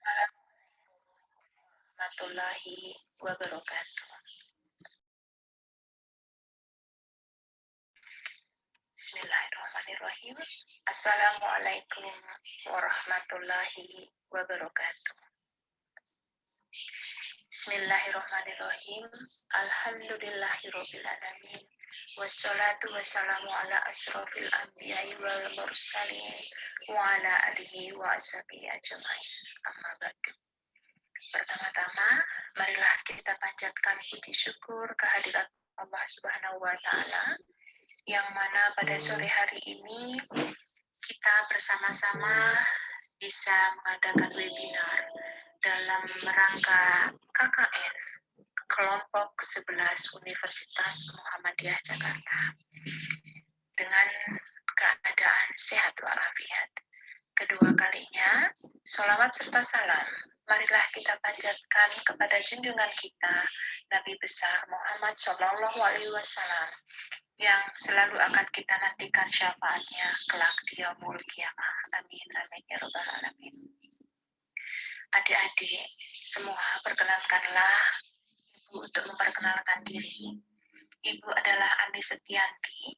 Warahmatullahi wabarakatuh. Bismillahirrahmanirrahim. Assalamualaikum warahmatullahi wabarakatuh. Bismillahirrahmanirrahim. Alhamdulillahirrabbilalamin. Wassalatu wassalamu ala asrofil anbiya'i wal mursalin wa ala alihi wa ashabihi ajmain. Amma ba'du. Pertama-tama, marilah kita panjatkan puji syukur kehadirat Allah Subhanahu wa taala yang mana pada sore hari ini kita bersama-sama bisa mengadakan webinar dalam rangka KKN kelompok 11 Universitas Muhammadiyah Jakarta dengan keadaan sehat walafiat. Kedua kalinya, sholawat serta salam marilah kita panjatkan kepada junjungan kita Nabi besar Muhammad Shallallahu Alaihi Wasallam yang selalu akan kita nantikan syafaatnya kelak di yaumul qiyamah. Amin amin ya rabbal alamin. Adik-adik semua, perkenalkanlah Ibu untuk memperkenalkan diri. Ibu adalah Ani Setianti,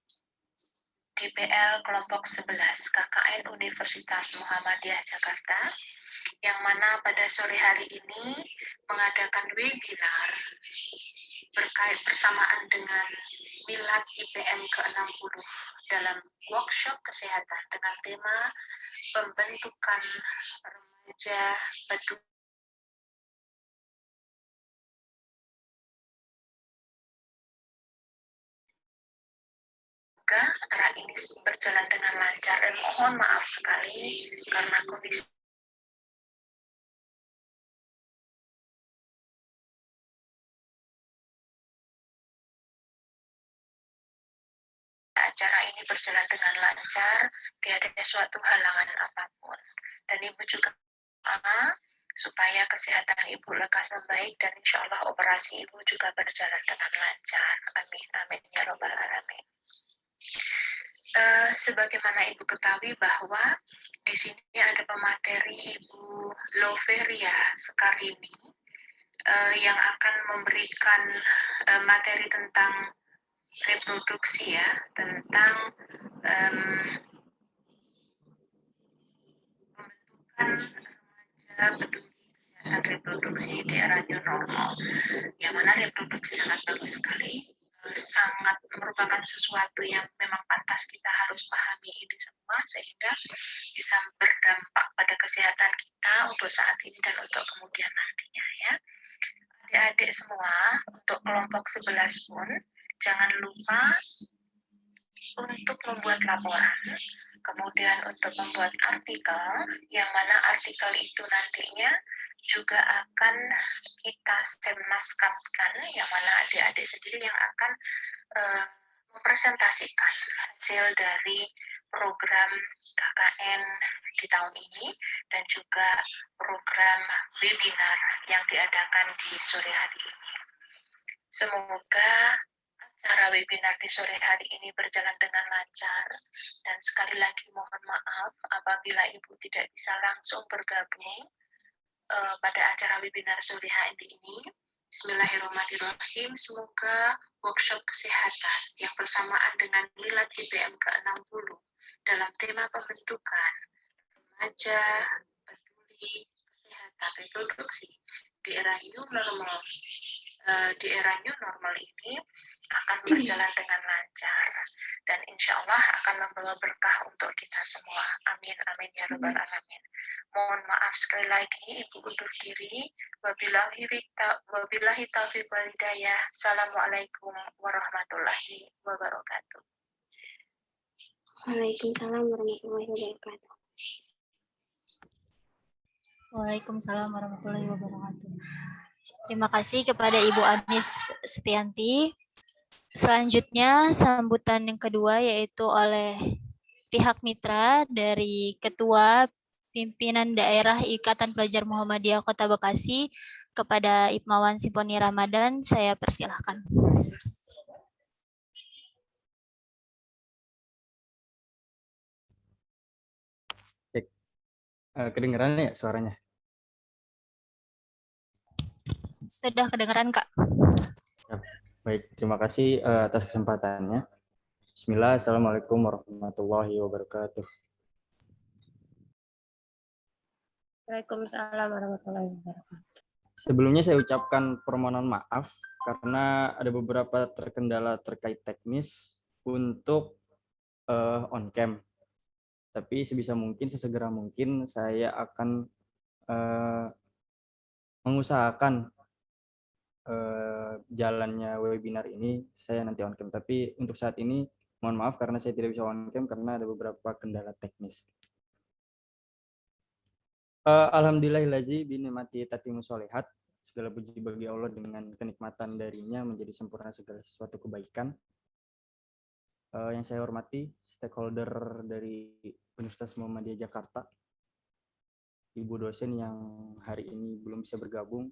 DPL kelompok 11 KKN Universitas Muhammadiyah Jakarta, yang mana pada sore hari ini mengadakan webinar berkait bersamaan dengan Milad IPM ke-60 dalam workshop kesehatan dengan tema pembentukan remaja peduli. Semoga acara ini berjalan dengan lancar dan mohon maaf sekali karena kondisi acara ini berjalan dengan lancar, tidak ada suatu halangan apapun. Dan Ibu juga supaya kesehatan Ibu lekas membaik dan insya Allah operasi Ibu juga berjalan dengan lancar. Amin, amin, ya robbal alamin. Sebagaimana Ibu ketahui bahwa di sini ada pemateri Ibu Loveria Sekarini yang akan memberikan materi tentang reproduksi ya, tentang pembentukan remaja peduli kesehatan reproduksi di era new normal, yang mana reproduksi sangat bagus sekali, sangat merupakan sesuatu yang memang pantas kita harus pahami ini semua sehingga bisa berdampak pada kesehatan kita untuk saat ini dan untuk kemudian nantinya ya. Adik-adik semua, untuk kelompok 11 pun jangan lupa untuk membuat laporan, kemudian untuk membuat artikel, yang mana artikel itu nantinya juga akan kita semaskankan, yang mana adik-adik sendiri yang akan mempresentasikan hasil dari program KKN di tahun ini dan juga program webinar yang diadakan di sore hari ini. Semoga acara webinar di sore hari ini berjalan dengan lancar dan sekali lagi mohon maaf apabila Ibu tidak bisa langsung bergabung pada acara webinar sore hari ini. Bismillahirrahmanirrahim. Semoga workshop kesehatan yang bersamaan dengan Milad IPM ke-60 dalam tema pembentukan remaja peduli kesehatan reproduksi di era new normal ini akan berjalan dengan lancar dan insya Allah akan membawa berkah untuk kita semua. Amin amin ya rabbal alamin. Mohon maaf sekali lagi Ibu undur diri. Wabillahi taufiq wal hidayah. Assalamualaikum warahmatullahi wabarakatuh. Waalaikumsalam warahmatullahi wabarakatuh. Waalaikumsalam warahmatullahi wabarakatuh. Terima kasih kepada Ibu Anis Setianti. Selanjutnya sambutan yang kedua yaitu oleh pihak mitra dari Ketua Pimpinan Daerah Ikatan Pelajar Muhammadiyah Kota Bekasi kepada Ipmawan Simponi Ramadan. Saya persilahkan. Cek. Kedengeran ya suaranya? Sudah kedengaran, Kak? Ya, baik, terima kasih atas kesempatannya. Bismillah, Assalamualaikum warahmatullahi wabarakatuh. Waalaikumsalam warahmatullahi wabarakatuh. Sebelumnya saya ucapkan permohonan maaf karena ada beberapa terkendala terkait teknis untuk on-cam. Tapi sebisa mungkin, sesegera mungkin saya akan mengusahakan jalannya webinar ini saya nanti on-cam. Tapi untuk saat ini mohon maaf karena saya tidak bisa on-cam karena ada beberapa kendala teknis. Alhamdulillahillazi binikmati tatimmu sholihat. Segala puji bagi Allah dengan kenikmatan darinya menjadi sempurna segala sesuatu kebaikan. Yang saya hormati stakeholder dari Universitas Muhammadiyah Jakarta, Ibu dosen yang hari ini belum bisa bergabung.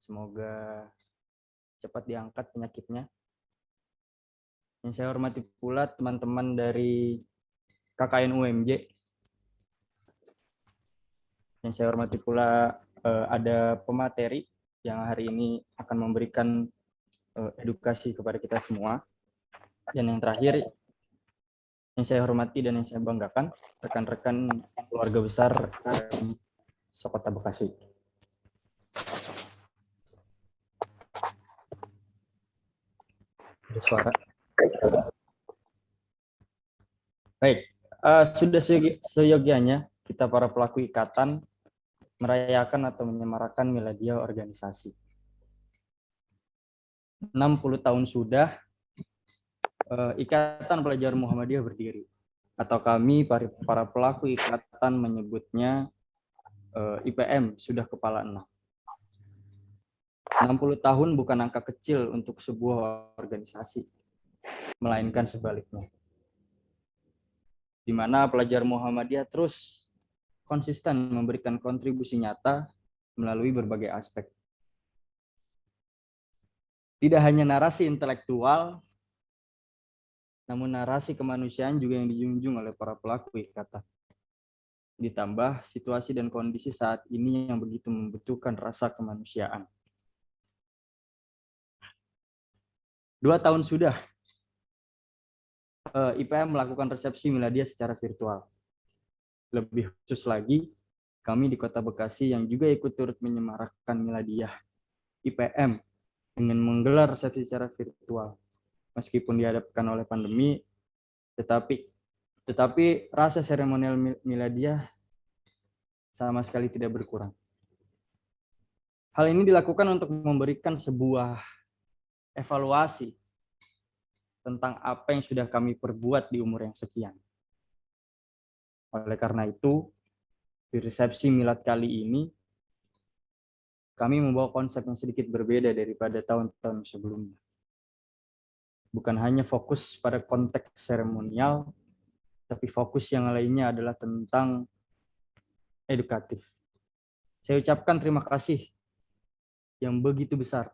Semoga cepat diangkat penyakitnya. Yang saya hormati pula teman-teman dari KKN UMJ. Yang saya hormati pula ada pemateri yang hari ini akan memberikan edukasi kepada kita semua. Dan yang terakhir, yang saya hormati dan yang saya banggakan, rekan-rekan keluarga besar Sokota Bekasi. Ada suara. Baik, sudah seyogianya kita para pelaku ikatan merayakan atau menyemarakan Miladiyah organisasi. 60 tahun sudah Ikatan Pelajar Muhammadiyah berdiri, atau kami para pelaku ikatan menyebutnya IPM sudah kepala 6. 60 tahun bukan angka kecil untuk sebuah organisasi, melainkan sebaliknya. Di mana pelajar Muhammadiyah terus konsisten memberikan kontribusi nyata melalui berbagai aspek. Tidak hanya narasi intelektual, namun narasi kemanusiaan juga yang dijunjung oleh para pelaku ikatan. Ditambah situasi dan kondisi saat ini yang begitu membutuhkan rasa kemanusiaan. 2 tahun sudah IPM melakukan resepsi Miladiyah secara virtual. Lebih khusus lagi, kami di Kota Bekasi yang juga ikut turut menyemarakkan Miladiyah IPM dengan menggelar resepsi secara virtual. Meskipun dihadapkan oleh pandemi, tetapi rasa seremonial Miladiyah sama sekali tidak berkurang. Hal ini dilakukan untuk memberikan sebuah evaluasi tentang apa yang sudah kami perbuat di umur yang sekian. Oleh karena itu, di resepsi milad kali ini, kami membawa konsep yang sedikit berbeda daripada tahun-tahun sebelumnya. Bukan hanya fokus pada konteks seremonial, tapi fokus yang lainnya adalah tentang edukatif. Saya ucapkan terima kasih yang begitu besar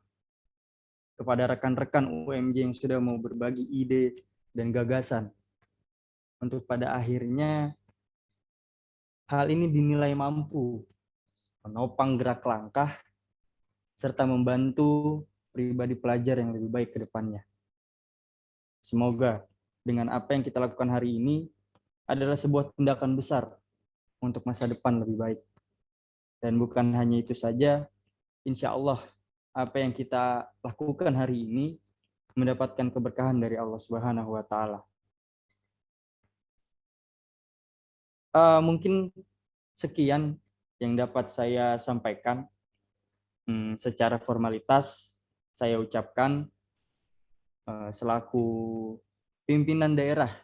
kepada rekan-rekan UMJ yang sudah mau berbagi ide dan gagasan untuk pada akhirnya hal ini dinilai mampu menopang gerak langkah serta membantu pribadi pelajar yang lebih baik ke depannya. Semoga dengan apa yang kita lakukan hari ini adalah sebuah tindakan besar untuk masa depan lebih baik. Dan bukan hanya itu saja, insya Allah apa yang kita lakukan hari ini mendapatkan keberkahan dari Allah Subhanahu wa Ta'ala. Mungkin sekian yang dapat saya sampaikan. Secara formalitas saya ucapkan selaku pimpinan daerah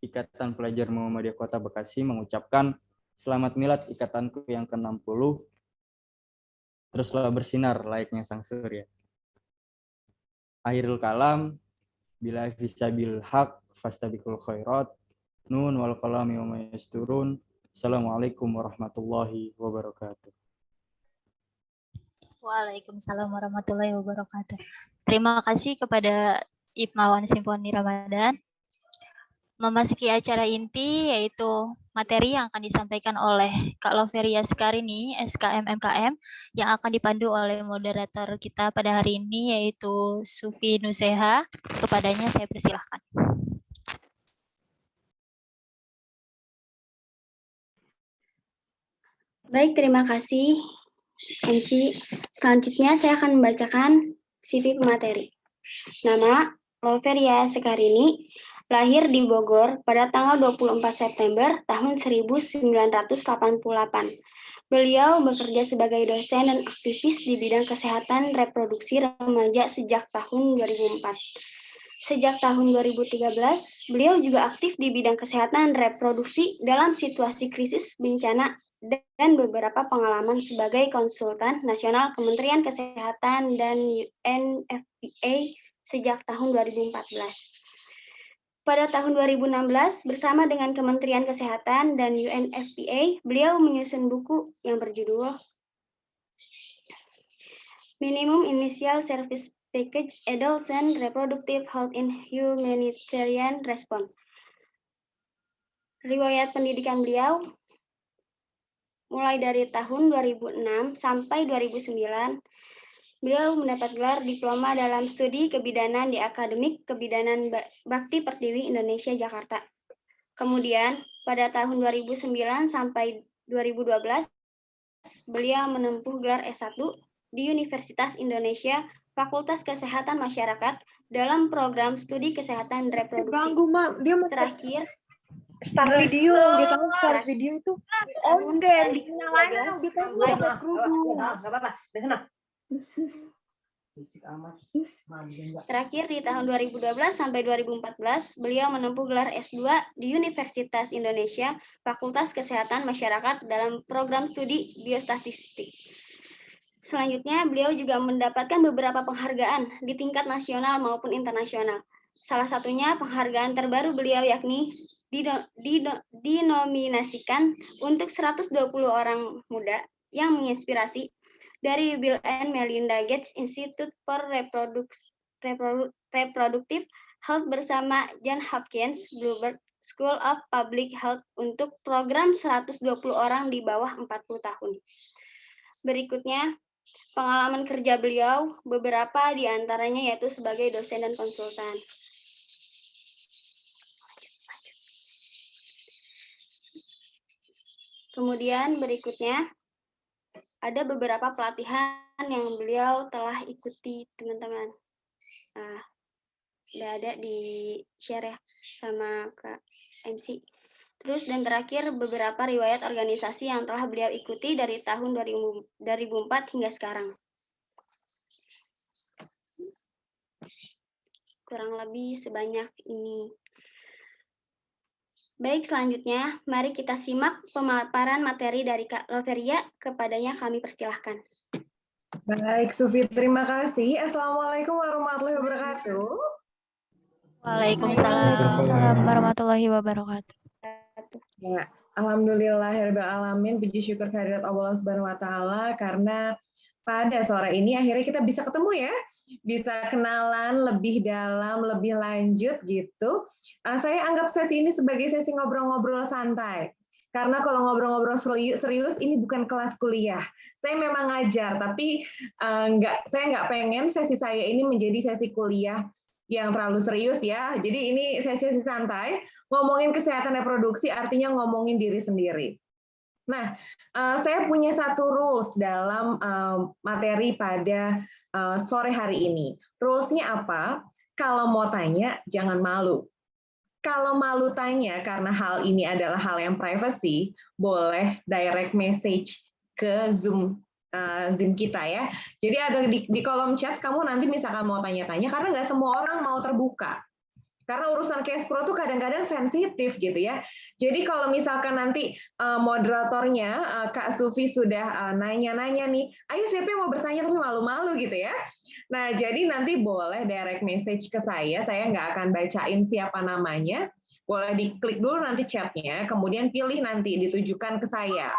Ikatan Pelajar Muhammadiyah Kota Bekasi mengucapkan selamat milad ikatanku yang ke-60. Teruslah bersinar layaknya sang surya. Akhirul kalam, bila fisabil haq fastabikul khairat. Nun wal qalami wa ma yasturun. Assalamualaikum warahmatullahi wabarakatuh. Waalaikumsalam warahmatullahi wabarakatuh. Terima kasih kepada Ibmawan Simponi Ramadan. memasuki acara inti, yaitu materi yang akan disampaikan oleh Kak Loveria Sekarini, SKM MKM, yang akan dipandu oleh moderator kita pada hari ini, yaitu Sufi Nuseha. Kepadanya saya persilahkan. Baik, terima kasih MC. Selanjutnya saya akan membacakan CV pemateri. Nama Loveria Sekarini, lahir di Bogor pada tanggal 24 September tahun 1988. Beliau bekerja sebagai dosen dan aktivis di bidang kesehatan reproduksi remaja sejak tahun 2004. Sejak tahun 2013, beliau juga aktif di bidang kesehatan reproduksi dalam situasi krisis bencana dan beberapa pengalaman sebagai konsultan nasional Kementerian Kesehatan dan UNFPA sejak tahun 2014. Pada tahun 2016, bersama dengan Kementerian Kesehatan dan UNFPA, beliau menyusun buku yang berjudul Minimum Initial Service Package Adolescent Reproductive Health in Humanitarian Response. Riwayat pendidikan beliau mulai dari tahun 2006 sampai 2009, beliau mendapat gelar diploma dalam studi kebidanan di Akademik Kebidanan Bakti Pertiwi Indonesia Jakarta. Kemudian pada tahun 2009 sampai 2012, beliau menempuh gelar S1 di Universitas Indonesia Fakultas Kesehatan Masyarakat dalam program studi kesehatan reproduksi. Ganggu, Mam. Dia mau Terakhir, start video. Dia tahu start video itu. Oke, nyalain dong. Dia tahu pakai kerudung. Enggak apa-apa. Di sana. Terakhir di tahun 2012 sampai 2014, beliau menempuh gelar S2 di Universitas Indonesia Fakultas Kesehatan Masyarakat dalam program studi biostatistik. Selanjutnya, beliau juga mendapatkan beberapa penghargaan di tingkat nasional maupun internasional. Salah satunya penghargaan terbaru beliau yakni dinominasikan untuk 120 orang muda yang menginspirasi dari Bill and Melinda Gates Institute for Reproductive Health bersama John Hopkins Bloomberg School of Public Health untuk program 120 orang di bawah 40 tahun. Berikutnya, pengalaman kerja beliau, beberapa di antaranya yaitu sebagai dosen dan konsultan. Kemudian berikutnya, ada beberapa pelatihan yang beliau telah ikuti, teman-teman. Udah ada di share ya sama Kak MC. Terus dan terakhir beberapa riwayat organisasi yang telah beliau ikuti dari tahun 2004 hingga sekarang. Kurang lebih sebanyak ini. Baik, selanjutnya mari kita simak pemaparan materi dari Kak Loveria. Kepadanya kami persilahkan. Baik, Sufi, terima kasih. Assalamualaikum warahmatullahi wabarakatuh. Waalaikumsalam warahmatullahi wabarakatuh. Ya, alhamdulillahirrahmanirrahim. Puji syukur kehadirat Allah Subhanahu wa taala karena pada sore ini akhirnya kita bisa ketemu ya. Bisa kenalan lebih dalam, lebih lanjut gitu. Saya anggap sesi ini sebagai sesi ngobrol-ngobrol santai. Karena kalau ngobrol-ngobrol serius ini bukan kelas kuliah. Saya memang ngajar, tapi saya nggak pengen sesi saya ini menjadi sesi kuliah yang terlalu serius ya. Jadi ini sesi santai. Ngomongin kesehatan reproduksi artinya ngomongin diri sendiri. Nah, saya punya satu rules dalam materi pada sore hari ini. Rules-nya apa? Kalau mau tanya, jangan malu. Kalau malu tanya karena hal ini adalah hal yang privacy, boleh direct message ke Zoom kita ya. Jadi ada di kolom chat, kamu nanti misalkan mau tanya-tanya, karena nggak semua orang mau terbuka. Karena urusan case pro tuh kadang-kadang sensitif gitu ya. Jadi kalau misalkan nanti moderatornya Kak Sufi sudah nanya-nanya nih, ayo siapa yang mau bertanya tapi malu-malu gitu ya. Nah jadi nanti boleh direct message ke saya nggak akan bacain siapa namanya. Boleh diklik dulu nanti chatnya, kemudian pilih nanti ditujukan ke saya.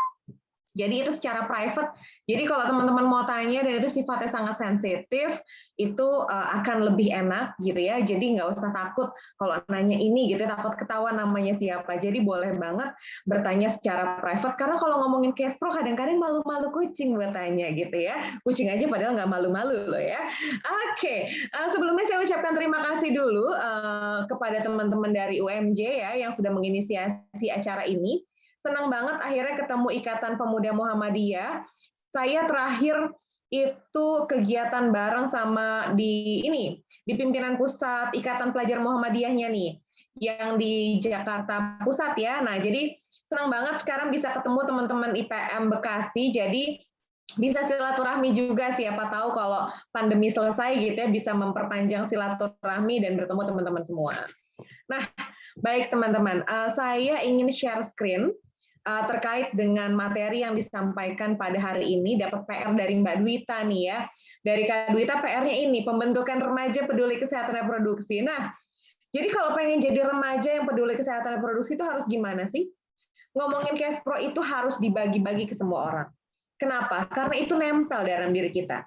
Jadi itu secara private. Jadi kalau teman-teman mau tanya dan itu sifatnya sangat sensitif, itu akan lebih enak gitu ya. Jadi nggak usah takut kalau nanya ini gitu, takut ketahuan namanya siapa. Jadi boleh banget bertanya secara private. Karena kalau ngomongin cash pro kadang-kadang malu-malu kucing bertanya gitu ya. Kucing aja padahal nggak malu-malu loh ya. Oke, sebelumnya saya ucapkan terima kasih dulu kepada teman-teman dari UMJ ya yang sudah menginisiasi acara ini. Senang banget akhirnya ketemu Ikatan Pemuda Muhammadiyah. Saya terakhir itu kegiatan bareng sama di pimpinan pusat Ikatan Pelajar Muhammadiyahnya nih, yang di Jakarta Pusat ya. Nah, jadi senang banget sekarang bisa ketemu teman-teman IPM Bekasi. Jadi bisa silaturahmi juga, siapa tahu kalau pandemi selesai gitu ya bisa memperpanjang silaturahmi dan bertemu teman-teman semua. Nah, baik teman-teman, saya ingin share screen terkait dengan materi yang disampaikan pada hari ini. Dapat PR dari Mbak Dwita nih ya. Dari Kak Dwita PR-nya ini, pembentukan remaja peduli kesehatan reproduksi. Nah, jadi kalau pengen jadi remaja yang peduli kesehatan reproduksi itu harus gimana sih? Ngomongin cash pro itu harus dibagi-bagi ke semua orang. Kenapa? Karena itu nempel dalam diri kita.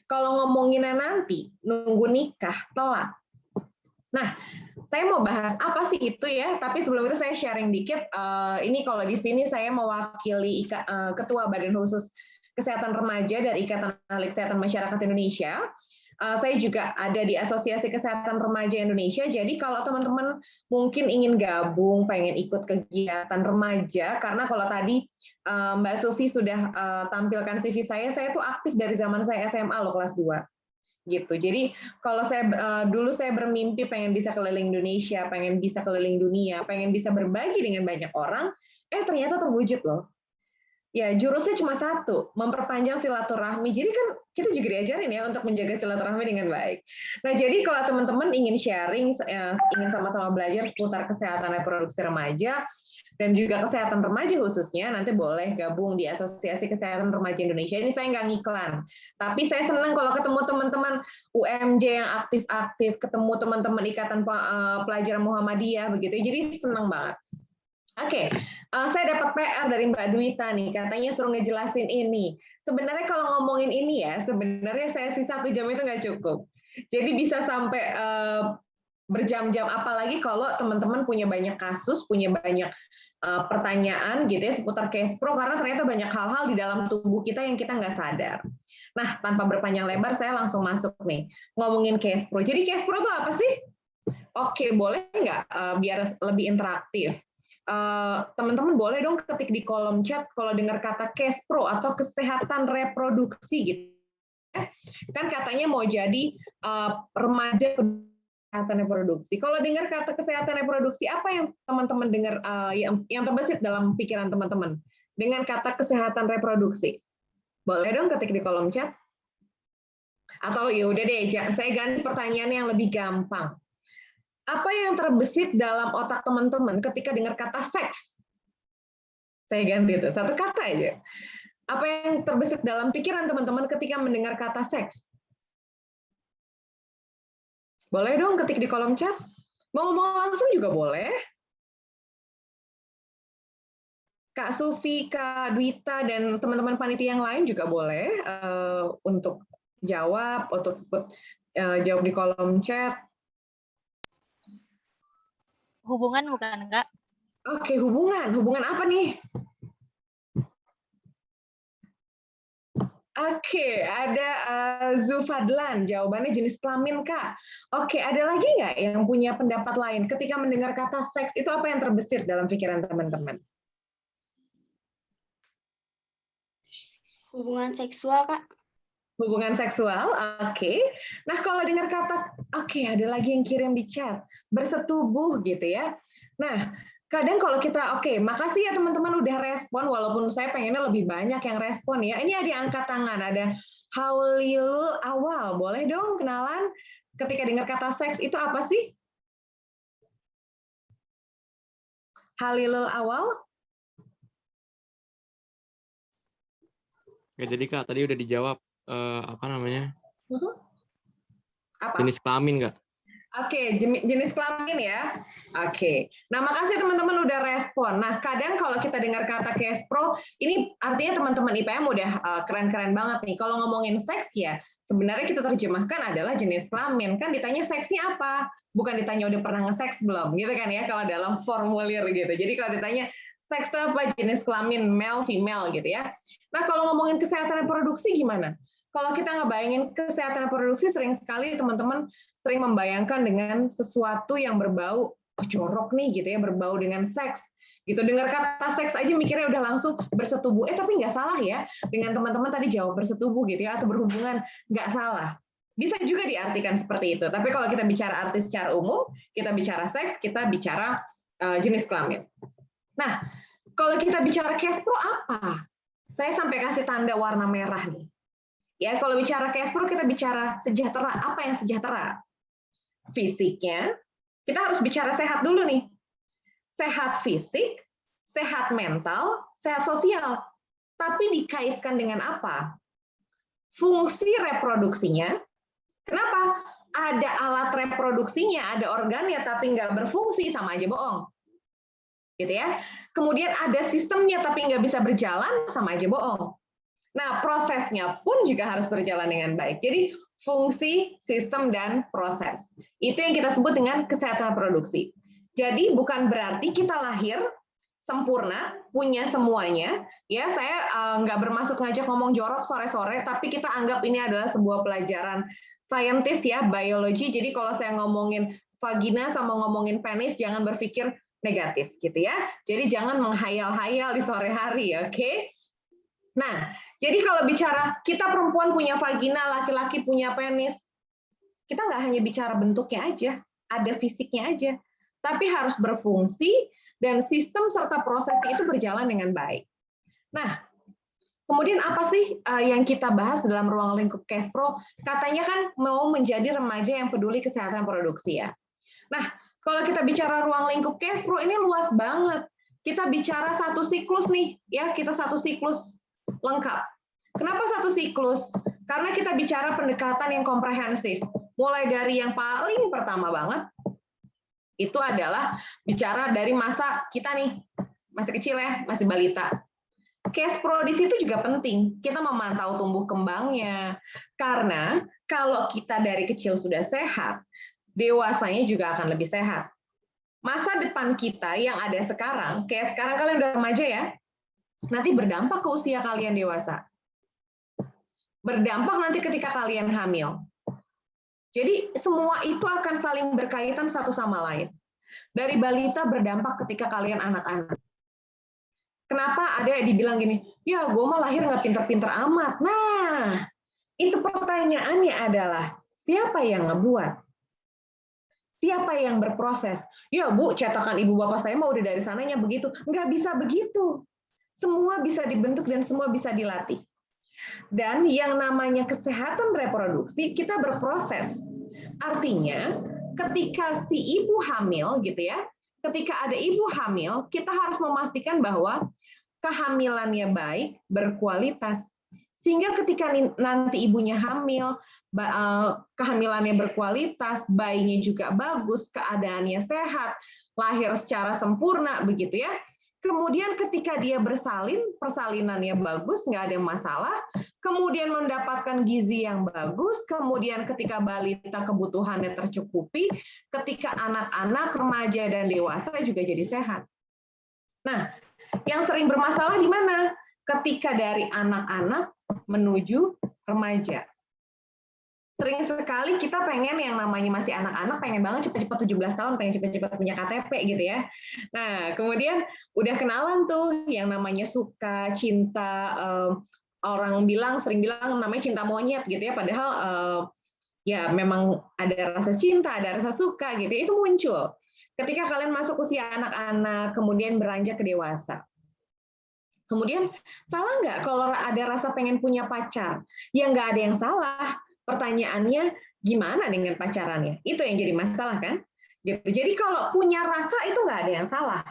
Kalau ngomonginnya nanti, nunggu nikah, telat. Nah, saya mau bahas apa sih itu ya, tapi sebelum itu saya sharing dikit. Ini kalau di sini saya mewakili Ketua Badan Khusus Kesehatan Remaja dari Ikatan Ahli Kesehatan Masyarakat Indonesia. Saya juga ada di Asosiasi Kesehatan Remaja Indonesia. Jadi kalau teman-teman mungkin ingin gabung, pengen ikut kegiatan remaja, karena kalau tadi Mbak Sufi sudah tampilkan CV saya tuh aktif dari zaman saya SMA loh, kelas 2. Gitu. Jadi kalau saya dulu saya bermimpi pengen bisa keliling Indonesia, pengen bisa keliling dunia, pengen bisa berbagi dengan banyak orang, ternyata terwujud loh. Ya, jurusnya cuma satu, memperpanjang silaturahmi. Jadi kan kita juga diajarin ya untuk menjaga silaturahmi dengan baik. Nah, jadi kalau teman-teman ingin sharing, ingin sama-sama belajar seputar kesehatan reproduksi remaja, dan juga kesehatan remaja khususnya, nanti boleh gabung di Asosiasi Kesehatan Remaja Indonesia. Ini saya nggak ngiklan, tapi saya senang kalau ketemu teman-teman UMJ yang aktif-aktif, ketemu teman-teman Ikatan Pelajar Muhammadiyah, begitu. Jadi senang banget. Oke, saya dapat PR dari Mbak Dwita nih, katanya suruh ngejelasin ini. Sebenarnya kalau ngomongin ini ya, sebenarnya sesi 1 jam itu nggak cukup. Jadi bisa sampai berjam-jam, apalagi kalau teman-teman punya banyak kasus, punya banyak pertanyaan gitu ya seputar cash pro, karena ternyata banyak hal-hal di dalam tubuh kita yang kita nggak sadar. Nah, tanpa berpanjang lebar, saya langsung masuk nih, ngomongin cash pro. Jadi cash pro itu apa sih? Oke, boleh nggak biar lebih interaktif? Teman-teman boleh dong ketik di kolom chat kalau dengar kata cash pro atau kesehatan reproduksi gitu. Kan katanya mau jadi remaja kesehatan reproduksi. Kalau dengar kata kesehatan reproduksi, apa yang teman-teman dengar yang terbesit dalam pikiran teman-teman dengan kata kesehatan reproduksi? Boleh dong ketik di kolom chat. Atau ya udah deh, saya ganti pertanyaan yang lebih gampang. Apa yang terbesit dalam otak teman-teman ketika dengar kata seks? Saya ganti itu, satu kata aja. Apa yang terbesit dalam pikiran teman-teman ketika mendengar kata seks? Boleh dong ketik di kolom chat. Mau ngomong langsung juga boleh. Kak Sufi, Kak Dwita, dan teman-teman panitia yang lain juga boleh untuk jawab, untuk jawab di kolom chat. Hubungan bukan, Kak? Oke, hubungan. Hubungan apa nih? Oke, ada Zufadlan, jawabannya jenis kelamin, Kak. Oke, ada lagi nggak yang punya pendapat lain? Ketika mendengar kata seks, itu apa yang terbesit dalam pikiran teman-teman? Hubungan seksual, Kak. Hubungan seksual, oke. Nah, kalau dengar kata, oke, ada lagi yang kirim di chat, bersetubuh gitu ya. Nah, kadang kalau kita, oke, makasih ya teman-teman udah respon, walaupun saya pengennya lebih banyak yang respon ya. Ini ada angkat tangan, ada Haulilul Awal. Boleh dong kenalan ketika dengar kata seks itu apa sih? Halilul Awal? Ya, jadi Kak, tadi udah dijawab apa namanya? Apa? Jenis kelamin, Kak. Oke, jenis kelamin ya. Oke. Nah, makasih teman-teman udah respon. Nah, kadang kalau kita dengar kata Kespro, ini artinya teman-teman IPM udah keren-keren banget nih. Kalau ngomongin seks ya, sebenarnya kita terjemahkan adalah jenis kelamin. Kan ditanya seksnya apa? Bukan ditanya udah pernah nge-seks belum, gitu kan ya, kalau dalam formulir gitu. Jadi kalau ditanya seks itu apa? Jenis kelamin, male, female gitu ya. Nah, kalau ngomongin kesehatan reproduksi gimana? Kalau kita ngebayangin kesehatan reproduksi, sering sekali teman-teman sering membayangkan dengan sesuatu yang berbau jorok nih gitu ya, berbau dengan seks gitu. Dengar kata seks aja mikirnya udah langsung bersetubuh. Tapi nggak salah ya, dengan teman-teman tadi jawab bersetubuh gitu ya, atau berhubungan, nggak salah. Bisa juga diartikan seperti itu. Tapi kalau kita bicara arti secara umum, kita bicara seks, kita bicara jenis kelamin. Nah, kalau kita bicara Kespro apa? Saya sampai kasih tanda warna merah nih. Ya, kalau bicara Kespro kita bicara sejahtera. Apa yang sejahtera? Fisiknya, kita harus bicara sehat dulu nih. Sehat fisik, sehat mental, sehat sosial. Tapi dikaitkan dengan apa? Fungsi reproduksinya. Kenapa? Ada alat reproduksinya, ada organnya, tapi nggak berfungsi, sama aja bohong. Gitu ya. Kemudian ada sistemnya, tapi nggak bisa berjalan, sama aja bohong. Nah, prosesnya pun juga harus berjalan dengan baik. Jadi, fungsi, sistem, dan proses. Itu yang kita sebut dengan kesehatan reproduksi. Jadi, bukan berarti kita lahir sempurna, punya semuanya. Ya, saya nggak bermaksud ngajak ngomong jorok sore-sore, tapi kita anggap ini adalah sebuah pelajaran saintis ya, biologi. Jadi, kalau saya ngomongin vagina sama ngomongin penis, jangan berpikir negatif, gitu ya. Jadi, jangan menghayal-hayal di sore hari, oke? Nah, jadi kalau bicara kita perempuan punya vagina, laki-laki punya penis, kita nggak hanya bicara bentuknya aja, ada fisiknya aja, tapi harus berfungsi dan sistem serta prosesnya itu berjalan dengan baik. Nah, kemudian apa sih yang kita bahas dalam ruang lingkup Kespro? Katanya kan mau menjadi remaja yang peduli kesehatan produksi ya. Nah, kalau kita bicara ruang lingkup Kespro ini luas banget. Kita bicara satu siklus nih, ya kita satu siklus lengkap. Kenapa satu siklus? Karena kita bicara pendekatan yang komprehensif. Mulai dari yang paling pertama banget, itu adalah bicara dari masa kita nih, masih kecil ya, masih balita. Kespro di situ juga penting. Kita memantau tumbuh kembangnya. Karena kalau kita dari kecil sudah sehat, dewasanya juga akan lebih sehat. Masa depan kita yang ada sekarang, kayak sekarang kalian udah remaja ya, nanti berdampak ke usia kalian dewasa. Berdampak nanti ketika kalian hamil. Jadi semua itu akan saling berkaitan satu sama lain. Dari balita berdampak ketika kalian anak-anak. Kenapa ada yang dibilang gini, ya gue mah lahir nggak pinter-pinter amat. Nah, itu pertanyaannya adalah, siapa yang ngebuat? Siapa yang berproses? Ya Bu, cetakan ibu bapak saya mah udah dari sananya begitu. Nggak bisa begitu. Semua bisa dibentuk dan semua bisa dilatih. Dan yang namanya kesehatan reproduksi, kita berproses. Artinya, ketika si ibu hamil, gitu ya, ketika ada ibu hamil, kita harus memastikan bahwa kehamilannya baik, berkualitas. Sehingga ketika nanti ibunya hamil, kehamilannya berkualitas, bayinya juga bagus, keadaannya sehat, lahir secara sempurna, begitu ya. Kemudian ketika dia bersalin, persalinannya bagus, nggak ada masalah. Kemudian mendapatkan gizi yang bagus. Kemudian ketika balita kebutuhannya tercukupi. Ketika anak-anak, remaja, dan dewasa juga jadi sehat. Nah, yang sering bermasalah di mana? Ketika dari anak-anak menuju remaja. Sering sekali kita pengen yang namanya masih anak-anak, pengen banget cepat-cepat 17 tahun, pengen cepat-cepat punya KTP gitu ya. Nah, kemudian udah kenalan tuh yang namanya suka, cinta, orang sering bilang namanya cinta monyet gitu ya, padahal ya memang ada rasa cinta, ada rasa suka gitu ya, itu muncul. Ketika kalian masuk usia anak-anak, kemudian beranjak ke dewasa. Kemudian, salah nggak kalau ada rasa pengen punya pacar? Ya nggak ada yang salah. Pertanyaannya, gimana dengan pacarannya? Itu yang jadi masalah kan? Gitu. Jadi kalau punya rasa itu nggak ada yang salah.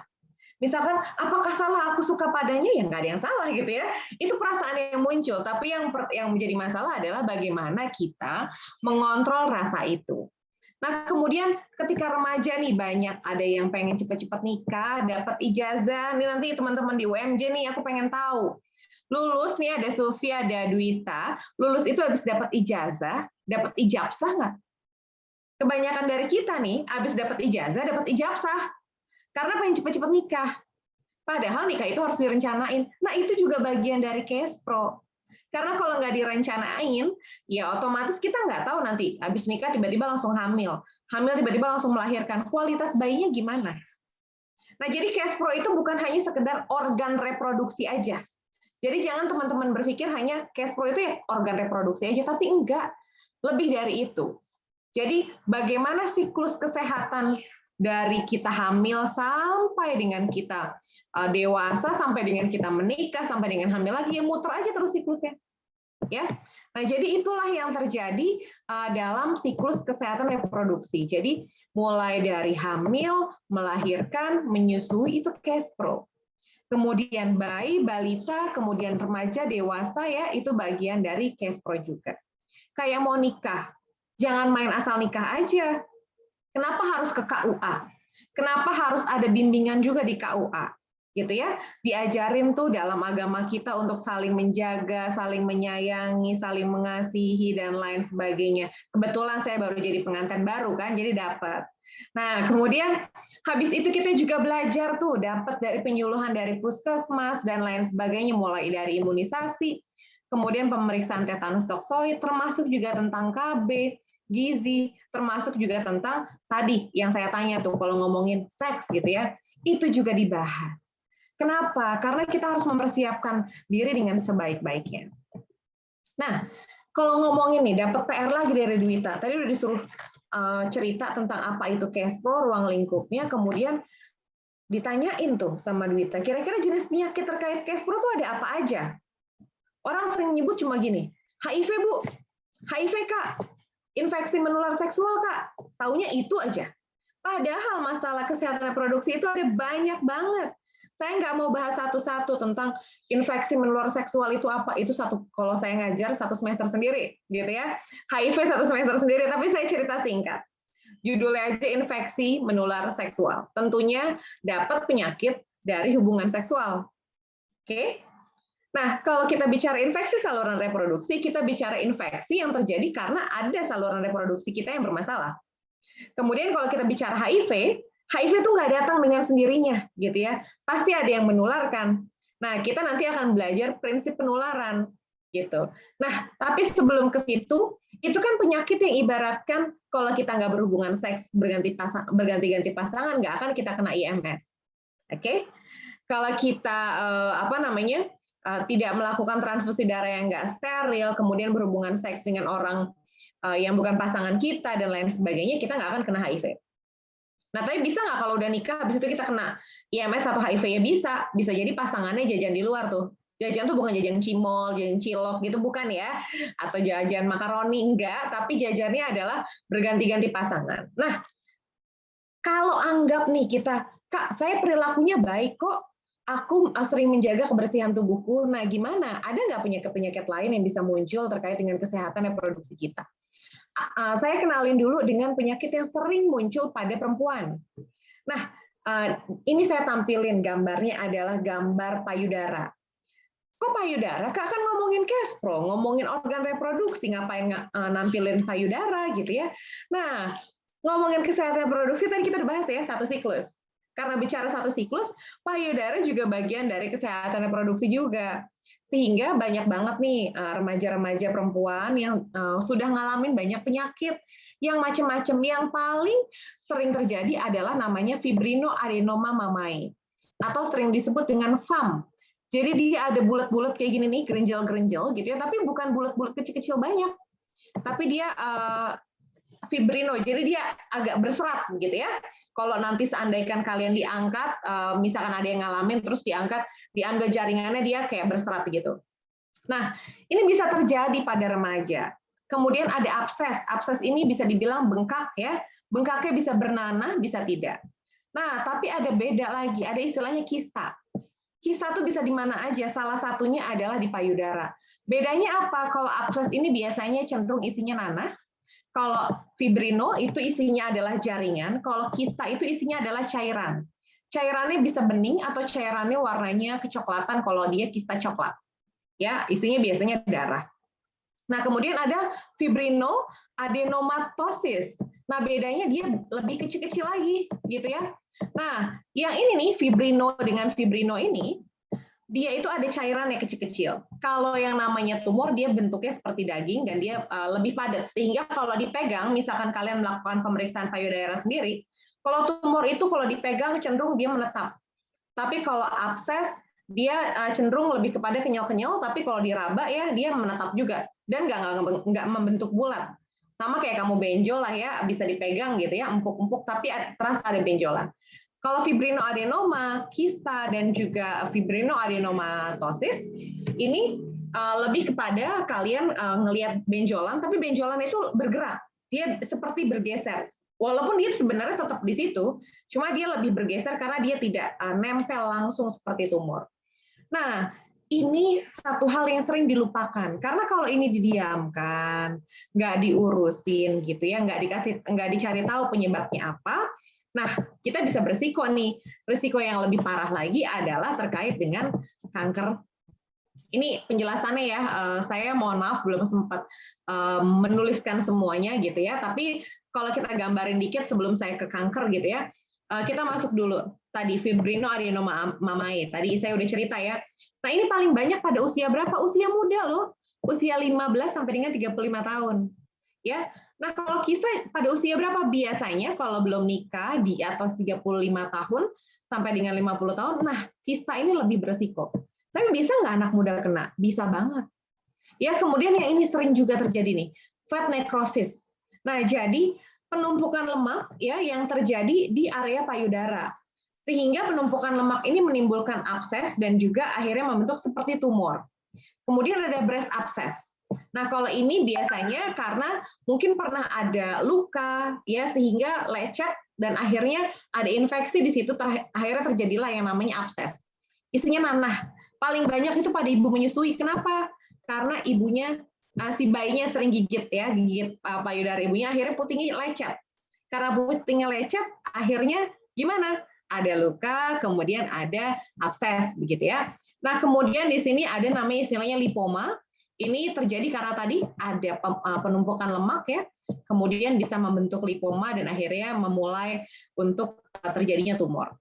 Misalkan, apakah salah aku suka padanya? Ya nggak ada yang salah gitu ya. Itu perasaan yang muncul. Tapi yang menjadi masalah adalah bagaimana kita mengontrol rasa itu. Nah, kemudian ketika remaja nih banyak ada yang pengen cepet-cepet nikah, dapat ijazah. Nih nanti teman-teman di UMJ nih aku pengen tahu. Lulus nih ada Sylvia, ada Dwita, lulus itu habis dapat ijazah, dapat ijabsah nggak? Kebanyakan dari kita nih habis dapat ijazah, dapat ijabsah. Karena pengen cepet-cepet nikah. Padahal nikah itu harus direncanain. Nah, itu juga bagian dari cash pro. Karena kalau nggak direncanain, ya otomatis kita nggak tahu nanti habis nikah tiba-tiba langsung hamil. Hamil tiba-tiba langsung melahirkan. Kualitas bayinya gimana? Nah, jadi cash pro itu bukan hanya sekedar organ reproduksi aja. Jadi jangan teman-teman berpikir hanya cash pro itu ya organ reproduksi aja, tapi enggak. Lebih dari itu. Jadi bagaimana siklus kesehatan dari kita hamil sampai dengan kita dewasa, sampai dengan kita menikah, sampai dengan hamil lagi, ya muter aja terus siklusnya. Ya. Nah, jadi itulah yang terjadi dalam siklus kesehatan reproduksi. Jadi mulai dari hamil, melahirkan, menyusui itu cash pro. Kemudian bayi, balita, kemudian remaja, dewasa ya itu bagian dari cash pro juga. Kayak mau nikah, jangan main asal nikah aja. Kenapa harus ke KUA? Kenapa harus ada bimbingan juga di KUA? Gitu ya, diajarin tuh dalam agama kita untuk saling menjaga, saling menyayangi, saling mengasihi dan lain sebagainya. Kebetulan saya baru jadi pengantin baru kan, jadi dapat. Nah, kemudian habis itu kita juga belajar tuh dapat dari penyuluhan dari puskesmas dan lain sebagainya, mulai dari imunisasi, kemudian pemeriksaan tetanus toksoid, termasuk juga tentang KB, gizi, termasuk juga tentang tadi yang saya tanya tuh kalau ngomongin seks gitu ya, itu juga dibahas. Kenapa? Karena kita harus mempersiapkan diri dengan sebaik-baiknya. Nah, kalau ngomongin nih, dapat PR lagi dari Dwita. Tadi udah disuruh cerita tentang apa itu cash pro, ruang lingkupnya, kemudian ditanyain tuh sama Dwita, kira-kira jenis penyakit terkait cash pro tuh ada apa aja? Orang sering nyebut cuma gini, HIV Bu, HIV Kak, infeksi menular seksual Kak, taunya itu aja. Padahal masalah kesehatan reproduksi itu ada banyak banget. Saya nggak mau bahas satu-satu tentang infeksi menular seksual itu apa. Itu satu, kalau saya ngajar satu semester sendiri, gitu ya. HIV satu semester sendiri, tapi saya cerita singkat. Judulnya aja infeksi menular seksual. Tentunya dapat penyakit dari hubungan seksual. Oke? Nah, kalau kita bicara infeksi saluran reproduksi, kita bicara infeksi yang terjadi karena ada saluran reproduksi kita yang bermasalah. Kemudian kalau kita bicara HIV, HIV itu nggak datang dengan sendirinya, gitu ya. Pasti ada yang menularkan. Nah, kita nanti akan belajar prinsip penularan, gitu. Nah, tapi sebelum ke situ, itu kan penyakit yang ibaratkan kalau kita nggak berhubungan seks berganti-ganti pasangan, nggak akan kita kena IMS. Oke? Kalau kita tidak melakukan transfusi darah yang nggak steril, kemudian berhubungan seks dengan orang yang bukan pasangan kita dan lain sebagainya, kita nggak akan kena HIV. Nah, tapi bisa nggak kalau udah nikah, habis itu kita kena IMS atau HIV? Ya bisa. Bisa jadi pasangannya jajan di luar tuh. Jajan tuh bukan jajan cimol, jajan cilok gitu, bukan ya. Atau jajan makaroni, enggak. Tapi jajannya adalah berganti-ganti pasangan. Nah, kalau anggap nih kita, Kak, saya perilakunya baik kok. Aku sering menjaga kebersihan tubuhku. Nah, gimana? Ada nggak penyakit-penyakit lain yang bisa muncul terkait dengan kesehatan reproduksi kita? Saya kenalin dulu dengan penyakit yang sering muncul pada perempuan. Nah, ini saya tampilin gambarnya adalah gambar payudara. Kok payudara? Kak kan ngomongin cash pro, ngomongin organ reproduksi, ngapain nampilin payudara gitu ya. Nah, ngomongin kesehatan reproduksi tadi kita udah bahas ya, satu siklus. Karena bicara satu siklus, payudara juga bagian dari kesehatan reproduksi juga. Sehingga banyak banget nih remaja-remaja perempuan yang sudah ngalamin banyak penyakit yang macam-macam. Yang paling sering terjadi adalah namanya fibrinoadenoma mammae atau sering disebut dengan FAM. Jadi dia ada bulat-bulat kayak gini nih, gerenjel-gerenjel gitu ya, tapi bukan bulat-bulat kecil-kecil banyak. Tapi dia fibrino, jadi dia agak berserat gitu ya. Kalau nanti seandainya kalian diangkat, misalkan ada yang ngalamin terus diambil jaringannya, dia kayak berserat gitu. Nah, ini bisa terjadi pada remaja. Kemudian ada abses. Abses ini bisa dibilang bengkak ya. Bengkaknya bisa bernanah, bisa tidak. Nah, tapi ada beda lagi. Ada istilahnya kista. Kista itu bisa di mana aja. Salah satunya adalah di payudara. Bedanya apa? Kalau abses ini biasanya cenderung isinya nanah. Kalau fibrino itu isinya adalah jaringan, kalau kista itu isinya adalah cairan. Cairannya bisa bening atau cairannya warnanya kecoklatan kalau dia kista coklat. Ya, isinya biasanya darah. Nah, kemudian ada fibrinoadenomatosis. Nah, bedanya dia lebih kecil-kecil lagi, gitu ya. Nah, yang ini nih, fibrino dengan fibrino ini, dia itu ada cairan yang kecil-kecil. Kalau yang namanya tumor, dia bentuknya seperti daging dan dia lebih padat. Sehingga kalau dipegang, misalkan kalian melakukan pemeriksaan payudara sendiri, kalau tumor itu kalau dipegang cenderung dia menetap. Tapi kalau abses, dia cenderung lebih kepada kenyal-kenyal, tapi kalau diraba ya dia menetap juga dan nggak membentuk bulat. Sama kayak kamu benjol lah ya, bisa dipegang gitu ya, empuk-empuk tapi terasa ada benjolan. Kalau fibrinoadenoma, kista dan juga fibrinoadenomatosis ini lebih kepada kalian ngelihat benjolan, tapi benjolan itu bergerak, dia seperti bergeser. Walaupun dia sebenarnya tetap di situ, cuma dia lebih bergeser karena dia tidak nempel langsung seperti tumor. Nah, ini satu hal yang sering dilupakan karena kalau ini didiamkan, nggak diurusin gitu ya, nggak dicari tahu penyebabnya apa. Nah, kita bisa berisiko nih. Risiko yang lebih parah lagi adalah terkait dengan kanker. Ini penjelasannya ya. Saya mohon maaf belum sempat menuliskan semuanya gitu ya. Tapi kalau kita gambarin dikit sebelum saya ke kanker gitu ya, kita masuk dulu tadi fibrinoadenoma mamae. Tadi saya udah cerita ya. Nah, ini paling banyak pada usia berapa? Usia muda loh. Usia 15 sampai dengan 35 tahun. Ya. Nah, kalau kista pada usia berapa? Biasanya kalau belum nikah di atas 35 tahun sampai dengan 50 tahun, nah kista ini lebih beresiko. Tapi bisa nggak anak muda kena? Bisa banget. Ya, kemudian yang ini sering juga terjadi nih, fat necrosis. Nah, jadi penumpukan lemak ya yang terjadi di area payudara. Sehingga penumpukan lemak ini menimbulkan abses dan juga akhirnya membentuk seperti tumor. Kemudian ada breast abscess. Nah, kalau ini biasanya karena mungkin pernah ada luka ya sehingga lecet dan akhirnya ada infeksi di situ akhirnya terjadilah yang namanya abses. Isinya nanah. Paling banyak itu pada ibu menyusui. Kenapa? Karena ibunya si bayinya sering gigit payudara ibunya akhirnya putingnya lecet. Karena putingnya lecet akhirnya gimana? Ada luka, kemudian ada abses begitu ya. Nah, kemudian di sini ada namanya istilahnya lipoma. Ini terjadi karena tadi ada penumpukan lemak ya, kemudian bisa membentuk lipoma dan akhirnya memulai untuk terjadinya tumor.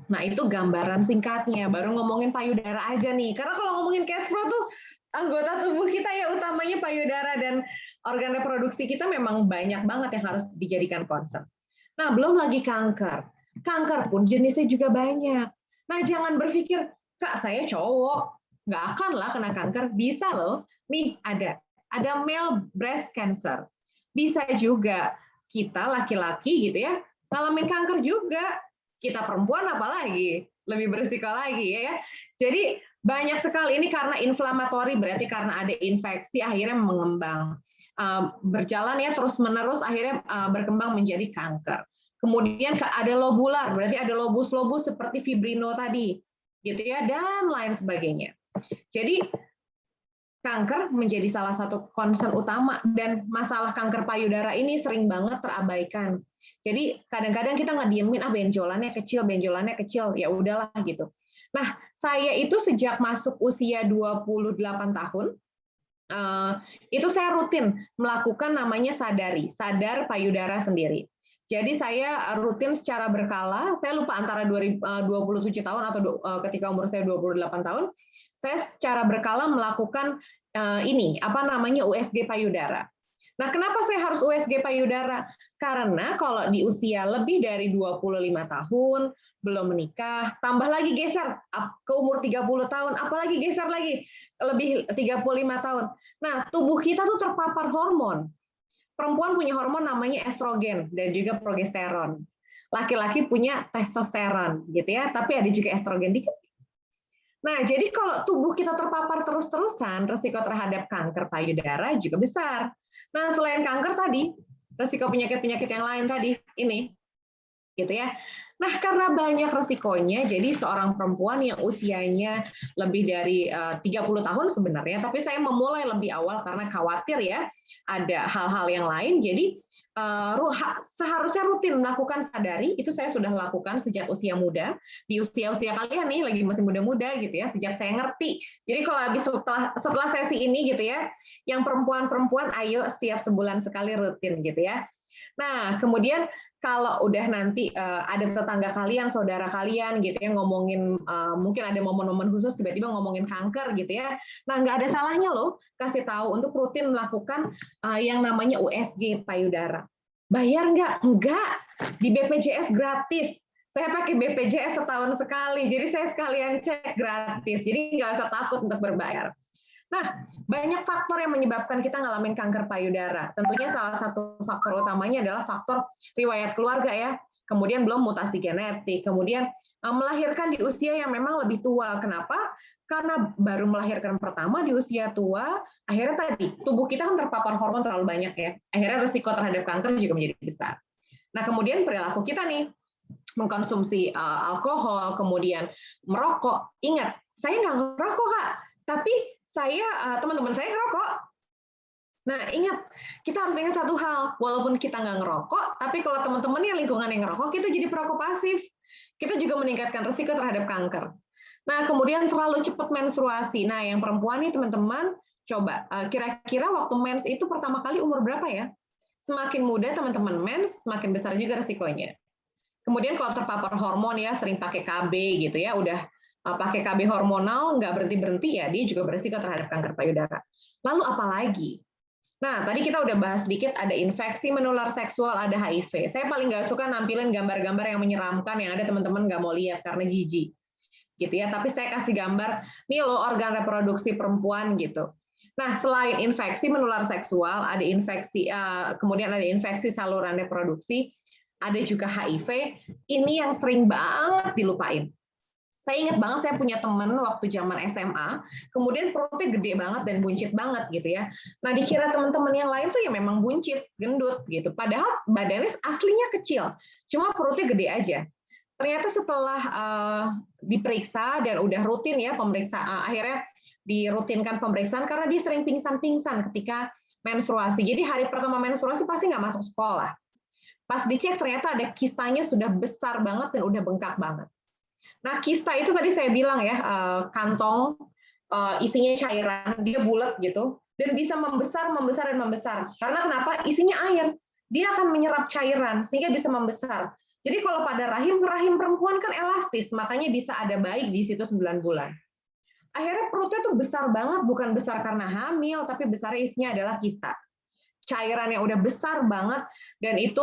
Nah, itu gambaran singkatnya. Baru ngomongin payudara aja nih. Karena kalau ngomongin Cashpro tuh anggota tubuh kita ya utamanya payudara dan organ reproduksi kita memang banyak banget yang harus dijadikan concern. Nah, belum lagi kanker. Kanker pun jenisnya juga banyak. Nah, jangan berpikir, Kak, saya cowok, nggak akan lah kena kanker. Bisa loh. Nih, ada male breast cancer. Bisa juga kita laki-laki gitu ya, ngalamin kanker juga. Kita perempuan apalagi, lebih berisiko lagi ya. Jadi banyak sekali ini karena inflamatori, berarti karena ada infeksi akhirnya mengembang. Berjalan ya terus-menerus akhirnya berkembang menjadi kanker. Kemudian ada lobular, berarti ada lobus-lobus seperti fibrino tadi, gitu ya, dan lain sebagainya. Jadi kanker menjadi salah satu concern utama dan masalah kanker payudara ini sering banget terabaikan. Jadi kadang-kadang kita ngediemin benjolannya kecil, ya udahlah gitu. Nah, saya itu sejak masuk usia 28 tahun, itu saya rutin melakukan namanya sadar payudara sendiri. Jadi saya rutin secara berkala, saya lupa antara 27 tahun atau ketika umur saya 28 tahun, saya secara berkala melakukan USG payudara. Nah, kenapa saya harus USG payudara? Karena kalau di usia lebih dari 25 tahun, belum menikah, tambah lagi geser ke umur 30 tahun, apalagi geser lagi lebih 35 tahun. Nah, tubuh kita tuh terpapar hormon. Perempuan punya hormon namanya estrogen dan juga progesteron. Laki-laki punya testosteron, gitu ya, tapi ada juga estrogen dikit. Nah, jadi kalau tubuh kita terpapar terus-terusan, risiko terhadap kanker payudara juga besar. Nah, selain kanker tadi, risiko penyakit-penyakit yang lain tadi, ini, gitu ya. Nah, karena banyak resikonya, jadi seorang perempuan yang usianya lebih dari 30 tahun sebenarnya, tapi saya memulai lebih awal karena khawatir ya ada hal-hal yang lain. Jadi seharusnya rutin melakukan sadari, itu saya sudah lakukan sejak usia muda, di usia-usia kalian nih, lagi masih muda-muda gitu ya, sejak saya ngerti. Jadi kalau habis setelah sesi ini gitu ya, yang perempuan-perempuan ayo setiap sebulan sekali rutin gitu ya. Nah, kemudian kalau udah nanti ada tetangga kalian, saudara kalian gitu ya ngomongin mungkin ada momen-momen khusus tiba-tiba ngomongin kanker gitu ya. Nah, nggak ada salahnya loh kasih tahu untuk rutin melakukan yang namanya USG payudara. Bayar nggak? Nggak. Di BPJS gratis. Saya pakai BPJS setahun sekali, jadi saya sekalian cek gratis. Jadi nggak usah takut untuk berbayar. Nah, banyak faktor yang menyebabkan kita ngalamin kanker payudara. Tentunya salah satu faktor utamanya adalah faktor riwayat keluarga ya. Kemudian belum mutasi genetik. Kemudian melahirkan di usia yang memang lebih tua. Kenapa? Karena baru melahirkan pertama di usia tua, akhirnya tadi tubuh kita kan terpapar hormon terlalu banyak ya. Akhirnya risiko terhadap kanker juga menjadi besar. Nah, kemudian perilaku kita nih, mengkonsumsi alkohol, kemudian merokok. Ingat, saya nggak ngerokok, Kak. Tapi teman-teman saya ngerokok. Nah, ingat, kita harus ingat satu hal, walaupun kita nggak ngerokok, tapi kalau teman-teman yang lingkungan yang ngerokok, kita jadi perokok pasif. Kita juga meningkatkan risiko terhadap kanker. Nah, kemudian terlalu cepat menstruasi. Nah, yang perempuan nih teman-teman, coba kira-kira waktu mens itu pertama kali umur berapa ya? Semakin muda teman-teman mens, semakin besar juga risikonya. Kemudian kalau terpapar hormon ya, sering pakai KB gitu ya, udah pakai KB hormonal, nggak berhenti-berhenti ya, dia juga berisiko terhadap kanker payudara. Lalu apa lagi? Nah, tadi kita udah bahas sedikit, ada infeksi menular seksual, ada HIV. Saya paling nggak suka nampilin gambar-gambar yang menyeramkan, yang ada teman-teman nggak mau lihat karena jijik. Gitu ya, tapi saya kasih gambar, nih loh organ reproduksi perempuan gitu. Nah, selain infeksi menular seksual, ada infeksi, kemudian ada infeksi saluran reproduksi, ada juga HIV, ini yang sering banget dilupain. Saya ingat banget saya punya teman waktu zaman SMA, kemudian perutnya gede banget dan buncit banget gitu ya. Nah, dikira teman-teman yang lain tuh ya memang buncit, gendut gitu. Padahal badannya aslinya kecil, cuma perutnya gede aja. Ternyata setelah diperiksa dan udah rutin ya pemeriksaan, akhirnya dirutinkan pemeriksaan karena dia sering pingsan-pingsan ketika menstruasi. Jadi hari pertama menstruasi pasti nggak masuk sekolah. Pas dicek ternyata ada kistanya sudah besar banget dan udah bengkak banget. Nah, kista itu tadi saya bilang ya, kantong isinya cairan, dia bulat gitu, dan bisa membesar, membesar, dan membesar. Karena kenapa? Isinya air. Dia akan menyerap cairan, sehingga bisa membesar. Jadi kalau pada rahim perempuan kan elastis, makanya bisa ada bayi di situ 9 bulan. Akhirnya perutnya tuh besar banget, bukan besar karena hamil, tapi besarnya isinya adalah kista. Cairan yang udah besar banget, dan itu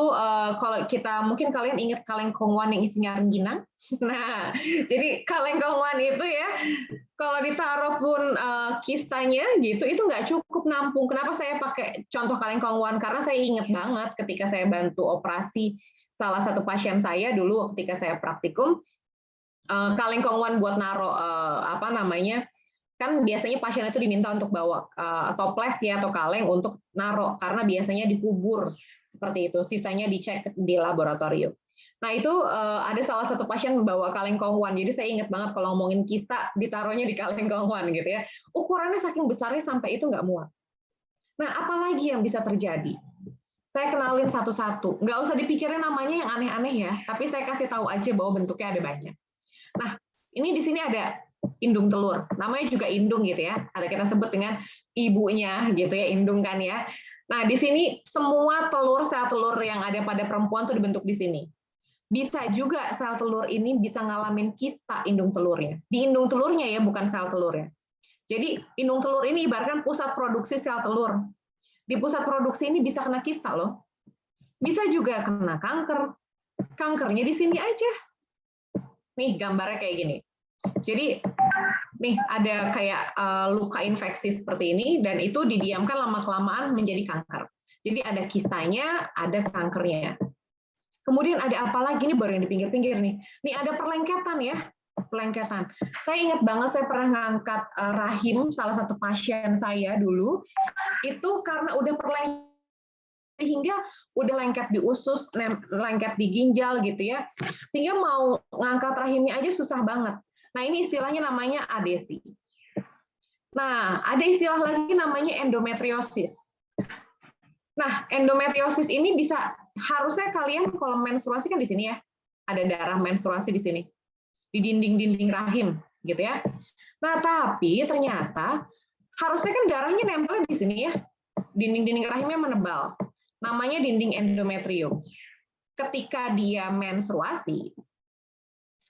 kalau kita mungkin kalian ingat kaleng kongwan yang isinya rengginang. Nah, jadi kaleng kongwan itu ya kalau ditaruh pun kistanya gitu itu nggak cukup nampung. Kenapa saya pakai contoh kaleng kongwan? Karena saya ingat banget ketika saya bantu operasi salah satu pasien saya dulu ketika saya praktikum, kaleng kongwan buat naruh apa namanya, kan biasanya pasien itu diminta untuk bawa toples ya atau kaleng untuk naruh karena biasanya dikubur seperti itu, sisanya dicek di laboratorium. Nah itu ada salah satu pasien membawa kaleng kongwan, jadi saya ingat banget kalau ngomongin kista ditaruhnya di kaleng kongwan gitu ya. Ukurannya saking besarnya sampai itu nggak muat. Nah apalagi yang bisa terjadi? Saya kenalin satu-satu, nggak usah dipikirin namanya yang aneh-aneh ya, tapi saya kasih tahu aja bahwa bentuknya ada banyak. Nah ini di sini ada indung telur, namanya juga indung gitu ya, ada kita sebut dengan ibunya gitu ya, indung kan ya. Nah di sini semua sel telur yang ada pada perempuan tuh dibentuk di sini. Bisa juga sel telur ini bisa ngalamin kista indung telurnya, di indung telurnya ya, bukan sel telurnya. Jadi indung telur ini ibaratkan pusat produksi sel telur. Di pusat produksi ini bisa kena kista loh, bisa juga kena kanker. Kankernya di sini aja. Nih gambarnya kayak gini. Jadi nih ada kayak luka infeksi seperti ini dan itu didiamkan lama-kelamaan menjadi kanker. Jadi ada kistanya, ada kankernya. Kemudian ada apa lagi nih baru yang di pinggir-pinggir nih. Nih ada perlengketan ya, perlengketan. Saya ingat banget saya pernah ngangkat rahim salah satu pasien saya dulu itu karena udah perlengketan sehingga udah lengket di usus, lengket di ginjal gitu ya, sehingga mau ngangkat rahimnya aja susah banget. Nah, ini istilahnya namanya adesi. Nah, ada istilah lagi namanya endometriosis. Nah, endometriosis ini bisa, harusnya kalian kalau menstruasi kan di sini ya, ada darah menstruasi di sini, di dinding-dinding rahim gitu ya. Nah, tapi ternyata harusnya kan darahnya nempel di sini ya, dinding-dinding rahimnya menebal. Namanya dinding endometrium. Ketika dia menstruasi,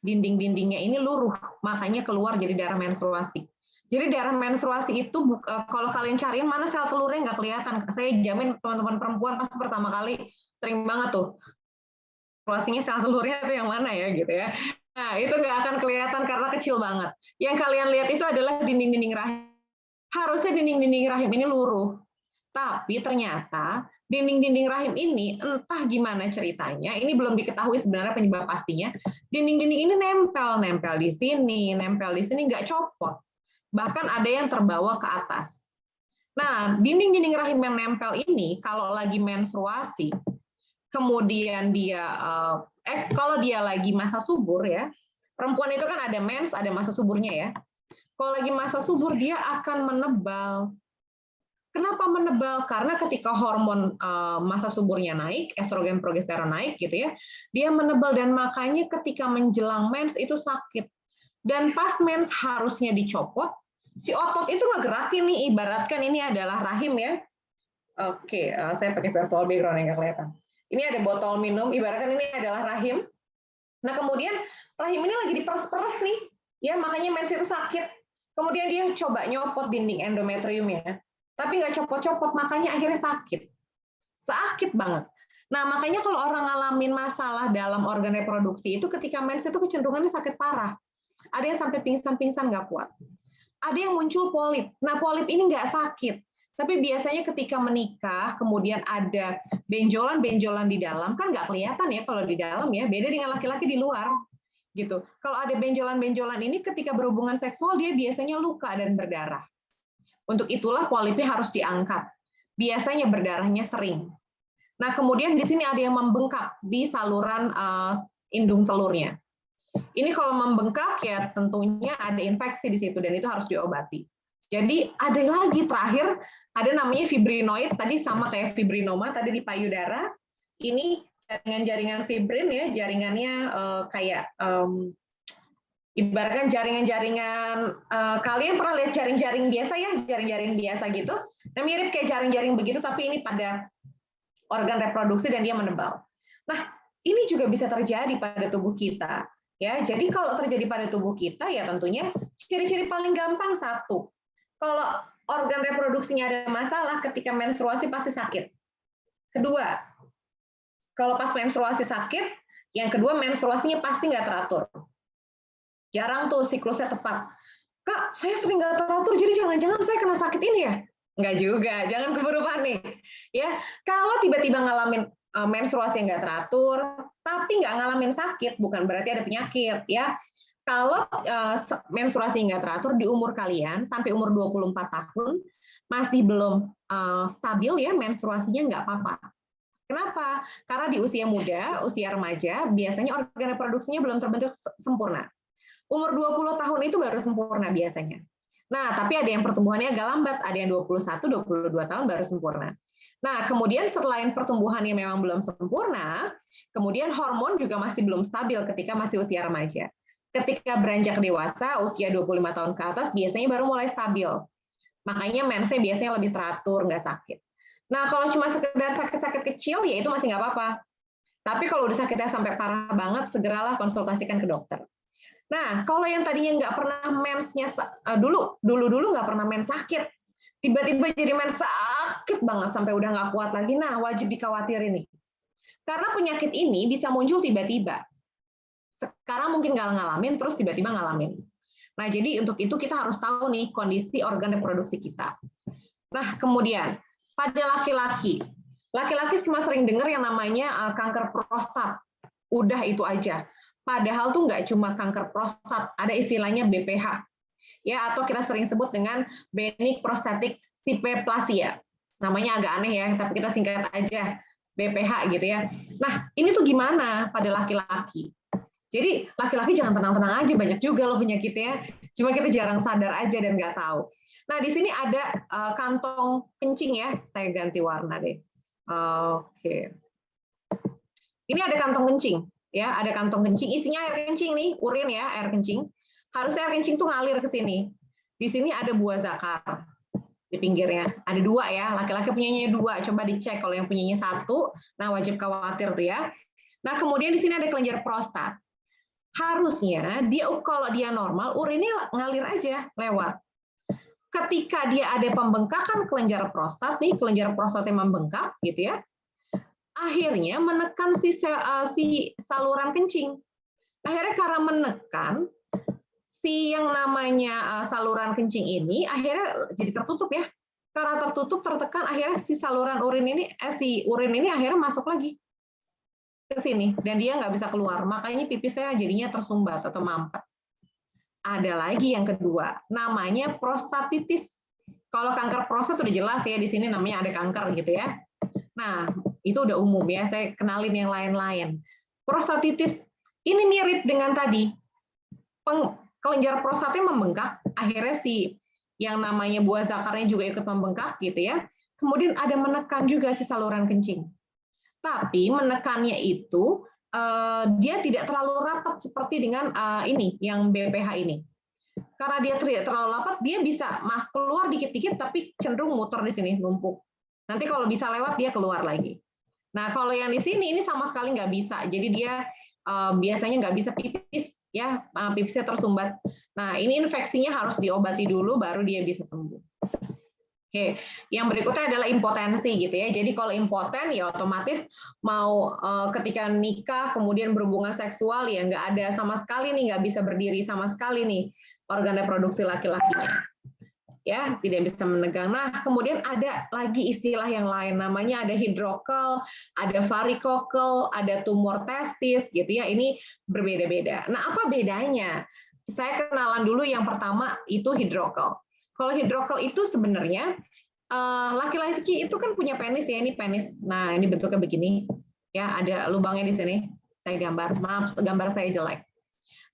dinding-dindingnya ini luruh, makanya keluar jadi darah menstruasi. Jadi darah menstruasi itu, kalau kalian cariin mana sel telurnya nggak kelihatan. Saya jamin teman-teman perempuan pasti pertama kali sering banget tuh. Menstruasinya sel telurnya itu yang mana ya gitu ya. Nah, itu nggak akan kelihatan karena kecil banget. Yang kalian lihat itu adalah dinding-dinding rahim. Harusnya dinding-dinding rahim ini luruh. Tapi ternyata dinding-dinding rahim ini entah gimana ceritanya, ini belum diketahui sebenarnya penyebab pastinya. Dinding-dinding ini nempel di sini, nggak copot. Bahkan ada yang terbawa ke atas. Nah, dinding-dinding rahim yang nempel ini kalau lagi menstruasi, kemudian dia kalau dia lagi masa subur ya, perempuan itu kan ada mens, ada masa suburnya ya. Kalau lagi masa subur dia akan menebal. Kenapa menebal? Karena ketika hormon masa suburnya naik, estrogen progesteron naik gitu ya, dia menebal dan makanya ketika menjelang mens itu sakit. Dan pas mens harusnya dicopot, si otot itu ngegerakin nih, ibaratkan ini adalah rahim ya. Oke, saya pakai virtual background yang nggak kelihatan. Ini ada botol minum, ibaratkan ini adalah rahim. Nah kemudian rahim ini lagi diperes-peres nih, ya makanya mens itu sakit. Kemudian dia coba nyopot dinding endometriumnya. Tapi nggak copot-copot, makanya akhirnya sakit. Sakit banget. Nah, makanya kalau orang ngalamin masalah dalam organ reproduksi, itu ketika mens itu kecenderungannya sakit parah. Ada yang sampai pingsan-pingsan nggak kuat. Ada yang muncul polip. Nah, polip ini nggak sakit. Tapi biasanya ketika menikah, kemudian ada benjolan-benjolan di dalam, kan nggak kelihatan ya kalau di dalam ya, beda dengan laki-laki di luar. Gitu. Kalau ada benjolan-benjolan ini, ketika berhubungan seksual, dia biasanya luka dan berdarah. Untuk itulah polipnya harus diangkat. Biasanya berdarahnya sering. Nah, kemudian di sini ada yang membengkak di saluran indung telurnya. Ini kalau membengkak ya tentunya ada infeksi di situ dan itu harus diobati. Jadi ada lagi terakhir, ada namanya fibrinoid, tadi sama kayak fibrinoma tadi di payudara. Ini jaringan-jaringan fibrin ya, jaringannya kayak ibaratkan jaringan-jaringan, kalian pernah lihat jaring-jaring biasa ya, jaring-jaring biasa gitu. Nah, mirip kayak jaring-jaring begitu, tapi ini pada organ reproduksi dan dia menebal. Nah, ini juga bisa terjadi pada tubuh kita. Ya, jadi kalau terjadi pada tubuh kita, ya tentunya ciri-ciri paling gampang satu. Kalau organ reproduksinya ada masalah, ketika menstruasi pasti sakit. Kedua, kalau pas menstruasi sakit, yang kedua menstruasinya pasti nggak teratur. Jarang tuh siklusnya tepat. Kak, saya sering nggak teratur, jadi jangan-jangan saya kena sakit ini ya? Nggak juga, jangan keburu panik. Ya, kalau tiba-tiba ngalamin menstruasi nggak teratur, tapi nggak ngalamin sakit, bukan berarti ada penyakit. Ya, kalau menstruasi nggak teratur di umur kalian sampai umur 24 tahun masih belum stabil ya menstruasinya nggak apa-apa. Kenapa? Karena di usia muda, usia remaja, biasanya organ reproduksinya belum terbentuk sempurna. Umur 20 tahun itu baru sempurna biasanya. Nah, tapi ada yang pertumbuhannya agak lambat, ada yang 21, 22 tahun baru sempurna. Nah, kemudian selain pertumbuhannya memang belum sempurna, kemudian hormon juga masih belum stabil ketika masih usia remaja. Ketika beranjak dewasa, usia 25 tahun ke atas, biasanya baru mulai stabil. Makanya mensnya biasanya lebih teratur, nggak sakit. Nah, kalau cuma sekedar sakit-sakit kecil, ya itu masih nggak apa-apa. Tapi kalau udah sakitnya sampai parah banget, segeralah konsultasikan ke dokter. Nah, kalau yang tadinya nggak pernah mensnya dulu nggak pernah mens sakit, tiba-tiba jadi mens sakit banget sampai udah nggak kuat lagi, nah wajib dikhawatirin nih. Karena penyakit ini bisa muncul tiba-tiba. Sekarang mungkin nggak ngalamin, terus tiba-tiba ngalamin. Nah, jadi untuk itu kita harus tahu nih kondisi organ reproduksi kita. Nah, kemudian pada laki-laki cuma sering dengar yang namanya kanker prostat. Udah itu aja. Padahal tuh nggak cuma kanker prostat, ada istilahnya BPH, ya atau kita sering sebut dengan benign prostatic hyperplasia. Namanya agak aneh ya, tapi kita singkat aja BPH gitu ya. Nah, ini tuh gimana pada laki-laki? Jadi laki-laki jangan tenang-tenang aja, banyak juga loh penyakitnya. Cuma kita jarang sadar aja dan nggak tahu. Nah, di sini ada kantong kencing ya. Saya ganti warna deh. Oke. Ini ada kantong kencing, ya. Ada kantong kencing. Isinya air kencing nih, urin ya, air kencing. Harusnya air kencing tuh ngalir ke sini. Di sini ada buah zakar di pinggirnya. Ada 2 ya. Laki-laki punyanya 2. Coba dicek kalau yang punyanya 1. Nah, wajib khawatir tuh ya. Nah, kemudian di sini ada kelenjar prostat. Harusnya dia kalau dia normal urinnya ngalir aja lewat. Ketika dia ada pembengkakan kelenjar prostat nih, kelenjar prostatnya membengkak gitu ya, akhirnya menekan si saluran kencing. Akhirnya karena menekan si yang namanya saluran kencing ini akhirnya jadi tertutup ya. Karena tertutup tertekan akhirnya si saluran urin ini si urin ini akhirnya masuk lagi ke sini dan dia nggak bisa keluar, makanya pipisnya jadinya tersumbat atau mampet. Ada lagi yang kedua, namanya prostatitis. Kalau kanker prostat sudah jelas ya, di sini namanya ada kanker gitu ya. Nah, itu udah umum ya, saya kenalin yang lain-lain. Prostatitis ini mirip dengan tadi, kelenjar prostatnya membengkak, akhirnya si yang namanya buah zakarnya juga ikut membengkak gitu ya. Kemudian ada menekan juga si saluran kencing. Tapi menekannya itu dia tidak terlalu rapat seperti dengan ini yang BPH ini. Karena dia tidak terlalu rapat, dia bisa keluar dikit-dikit tapi cenderung muter di sini numpuk. Nanti kalau bisa lewat dia keluar lagi. Nah kalau yang di sini ini sama sekali nggak bisa. Jadi dia biasanya nggak bisa pipis ya, pipisnya tersumbat. Nah ini infeksinya harus diobati dulu baru dia bisa sembuh. Oke, yang berikutnya adalah impotensi gitu ya. Jadi kalau impoten ya otomatis mau ketika nikah kemudian berhubungan seksual ya nggak ada sama sekali nih, nggak bisa berdiri sama sekali nih organ reproduksi laki-lakinya. Ya, tidak bisa menegang. Nah, kemudian ada lagi istilah yang lain namanya ada hidrokel, ada varikokel, ada tumor testis gitu ya. Ini berbeda-beda. Nah, apa bedanya? Saya kenalan dulu yang pertama itu hidrokel. Kalau hidrokel itu sebenarnya laki-laki itu kan punya penis ya, ini penis. Nah, ini bentuknya begini. Ya, ada lubangnya di sini. Saya gambar. Maaf, gambar saya jelek.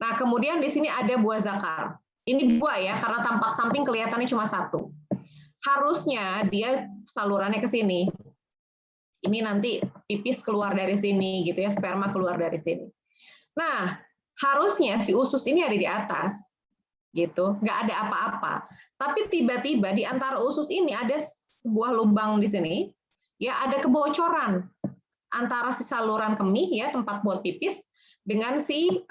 Nah, kemudian di sini ada buah zakar. Ini buah ya, karena tampak samping kelihatannya cuma 1. Harusnya dia salurannya ke sini. Ini nanti pipis keluar dari sini gitu ya, sperma keluar dari sini. Nah, harusnya si usus ini ada di atas. Gitu, nggak ada apa-apa. Tapi tiba-tiba di antara usus ini ada sebuah lubang di sini, ya ada kebocoran antara si saluran kemih ya tempat buat pipis dengan si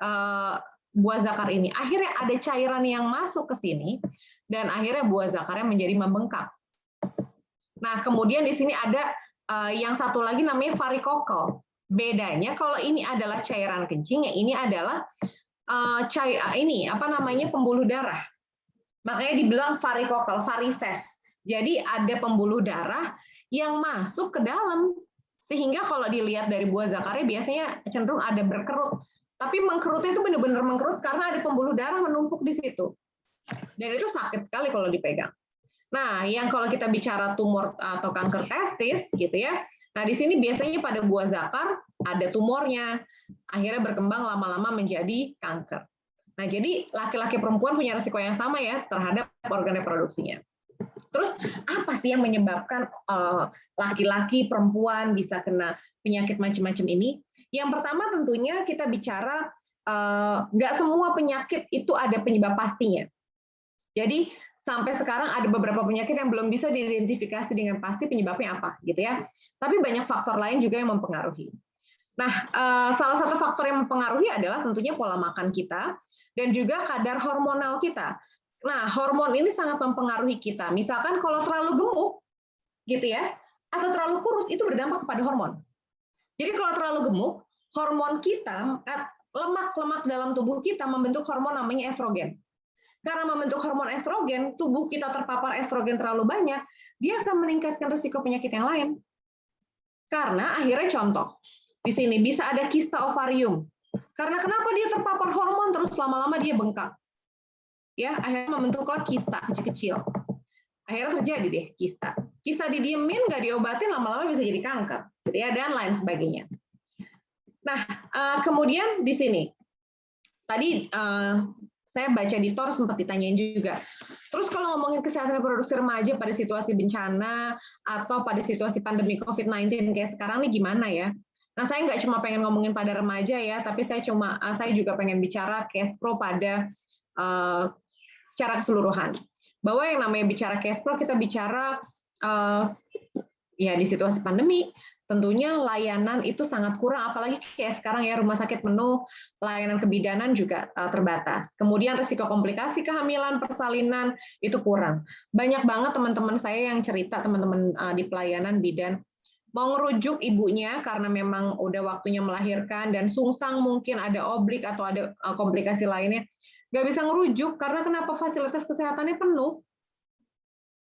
buah zakar ini. Akhirnya ada cairan yang masuk ke sini dan akhirnya buah zakarnya menjadi membengkak. Nah kemudian di sini ada yang satu lagi namanya varikokel. Bedanya kalau ini adalah cairan kencing, yang ini adalah pembuluh darah. Makanya dibilang varikokel, varises. Jadi ada pembuluh darah yang masuk ke dalam. Sehingga kalau dilihat dari buah zakarnya biasanya cenderung ada berkerut. Tapi mengkerutnya itu benar-benar mengkerut karena ada pembuluh darah menumpuk di situ. Dan itu sakit sekali kalau dipegang. Nah, yang kalau kita bicara tumor atau kanker testis gitu ya. Nah, di sini biasanya pada buah zakar ada tumornya. Akhirnya berkembang lama-lama menjadi kanker. Nah, jadi laki-laki perempuan punya risiko yang sama ya terhadap organ reproduksinya. Terus apa sih yang menyebabkan laki-laki perempuan bisa kena penyakit macam-macam ini? Yang pertama tentunya kita bicara nggak semua penyakit itu ada penyebab pastinya. Jadi sampai sekarang ada beberapa penyakit yang belum bisa diidentifikasi dengan pasti penyebabnya apa gitu ya. Tapi banyak faktor lain juga yang mempengaruhi. Nah, salah satu faktor yang mempengaruhi adalah tentunya pola makan kita dan juga kadar hormonal kita. Nah, hormon ini sangat mempengaruhi kita. Misalkan kalau terlalu gemuk, gitu ya, atau terlalu kurus, itu berdampak kepada hormon. Jadi kalau terlalu gemuk, hormon kita, lemak-lemak dalam tubuh kita membentuk hormon namanya estrogen. Karena membentuk hormon estrogen, tubuh kita terpapar estrogen terlalu banyak, dia akan meningkatkan risiko penyakit yang lain. Karena akhirnya contoh, di sini bisa ada kista ovarium. Karena kenapa dia terpapar hormon terus lama-lama dia bengkak. Ya, akhirnya membentuklah kista kecil-kecil. Akhirnya terjadi deh kista. Kisah didiemin, nggak diobatin, lama-lama bisa jadi kanker, gitu ya, dan lain sebagainya. Nah, kemudian di sini, tadi saya baca di TOR sempat ditanyain juga. Terus kalau ngomongin kesehatan reproduksi remaja pada situasi bencana atau pada situasi pandemi COVID-19 kayak sekarang nih gimana ya? Nah, saya nggak cuma pengen ngomongin pada remaja ya, tapi saya juga pengen bicara Kespro pada secara keseluruhan. Bahwa yang namanya bicara Kespro, kita bicara ya di situasi pandemi, tentunya layanan itu sangat kurang, apalagi kayak sekarang ya rumah sakit penuh, layanan kebidanan juga terbatas. Kemudian risiko komplikasi kehamilan, persalinan itu kurang. Banyak banget teman-teman saya yang cerita, teman-teman di pelayanan bidan, mau ngerujuk ibunya karena memang udah waktunya melahirkan dan sungsang mungkin ada oblik atau ada komplikasi lainnya, nggak bisa ngerujuk karena kenapa? Fasilitas kesehatannya penuh.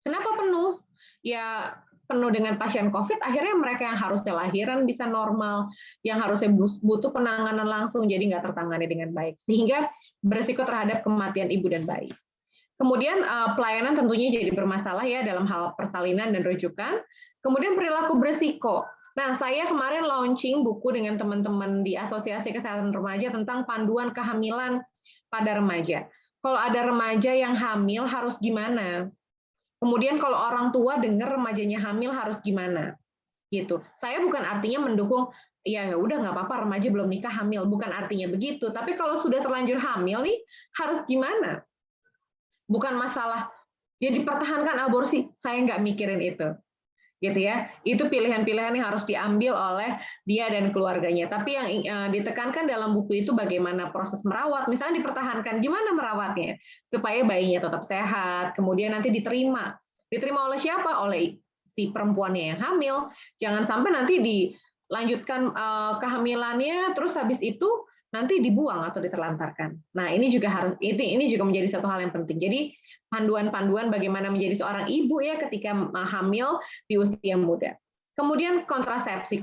Kenapa penuh? Ya penuh dengan pasien COVID, akhirnya mereka yang harusnya lahiran bisa normal, yang harusnya butuh penanganan langsung, jadi nggak tertangani dengan baik, sehingga berisiko terhadap kematian ibu dan bayi. Kemudian pelayanan tentunya jadi bermasalah ya dalam hal persalinan dan rujukan. Kemudian perilaku berisiko. Nah, saya kemarin launching buku dengan teman-teman di Asosiasi Kesehatan Remaja tentang panduan kehamilan pada remaja. Kalau ada remaja yang hamil harus gimana? Kemudian kalau orang tua dengar remajanya hamil harus gimana? Gitu. Saya bukan artinya mendukung ya udah nggak apa-apa remaja belum nikah hamil, bukan artinya begitu. Tapi kalau sudah terlanjur hamil nih harus gimana? Bukan masalah ya dipertahankan aborsi, saya nggak mikirin itu. Gitu ya. Itu pilihan-pilihan yang harus diambil oleh dia dan keluarganya. Tapi yang ditekankan dalam buku itu bagaimana proses merawat, misalnya dipertahankan gimana merawatnya supaya bayinya tetap sehat, kemudian nanti diterima oleh siapa? Oleh si perempuannya yang hamil. Jangan sampai nanti dilanjutkan kehamilannya terus habis itu nanti dibuang atau diterlantarkan. Nah, ini juga menjadi satu hal yang penting. Jadi panduan-panduan bagaimana menjadi seorang ibu ya ketika hamil di usia muda. Kemudian kontrasepsi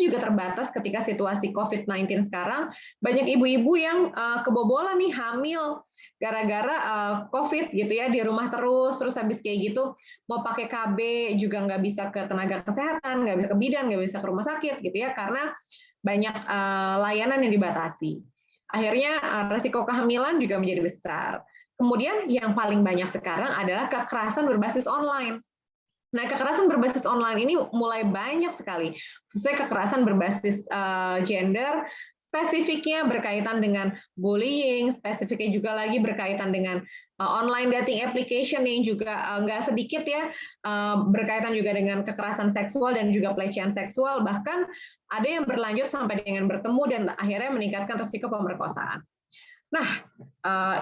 juga terbatas ketika situasi COVID-19 sekarang. Banyak ibu-ibu yang kebobolan nih hamil gara-gara COVID gitu ya, di rumah terus habis kayak gitu mau pakai KB juga nggak bisa ke tenaga kesehatan, nggak bisa ke bidan, nggak bisa ke rumah sakit gitu ya, karena banyak layanan yang dibatasi. Akhirnya risiko kehamilan juga menjadi besar. Kemudian yang paling banyak sekarang adalah kekerasan berbasis online. Nah, kekerasan berbasis online ini mulai banyak sekali, khususnya kekerasan berbasis gender, spesifiknya berkaitan dengan bullying, spesifiknya juga lagi berkaitan dengan online dating application yang juga nggak sedikit ya, berkaitan juga dengan kekerasan seksual dan juga pelecehan seksual, bahkan ada yang berlanjut sampai dengan bertemu dan akhirnya meningkatkan risiko pemerkosaan. Nah,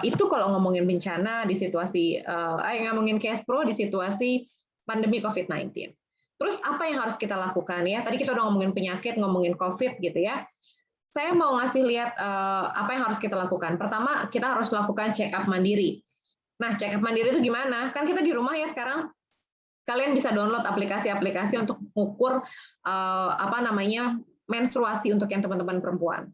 itu kalau ngomongin bencana di situasi, ngomongin Kespro di situasi pandemi COVID-19. Terus apa yang harus kita lakukan ya? Tadi kita udah ngomongin penyakit, ngomongin COVID gitu ya. Saya mau ngasih lihat apa yang harus kita lakukan. Pertama, kita harus lakukan check up mandiri. Nah, check up mandiri itu gimana? Kan kita di rumah ya sekarang. Kalian bisa download aplikasi-aplikasi untuk mengukur menstruasi untuk yang teman-teman perempuan.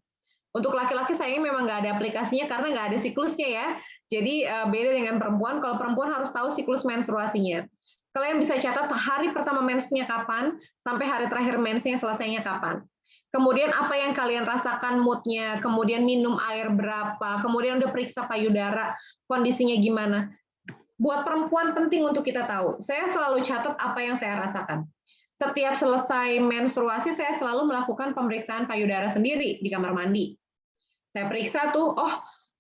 Untuk laki-laki sayangnya memang nggak ada aplikasinya karena nggak ada siklusnya ya. Jadi beda dengan perempuan. Kalau perempuan harus tahu siklus menstruasinya. Kalian bisa catat hari pertama mensnya kapan, sampai hari terakhir mensnya selesainya kapan. Kemudian apa yang kalian rasakan moodnya, kemudian minum air berapa, kemudian udah periksa payudara, kondisinya gimana. Buat perempuan penting untuk kita tahu. Saya selalu catat apa yang saya rasakan. Setiap selesai menstruasi, saya selalu melakukan pemeriksaan payudara sendiri di kamar mandi. Saya periksa tuh,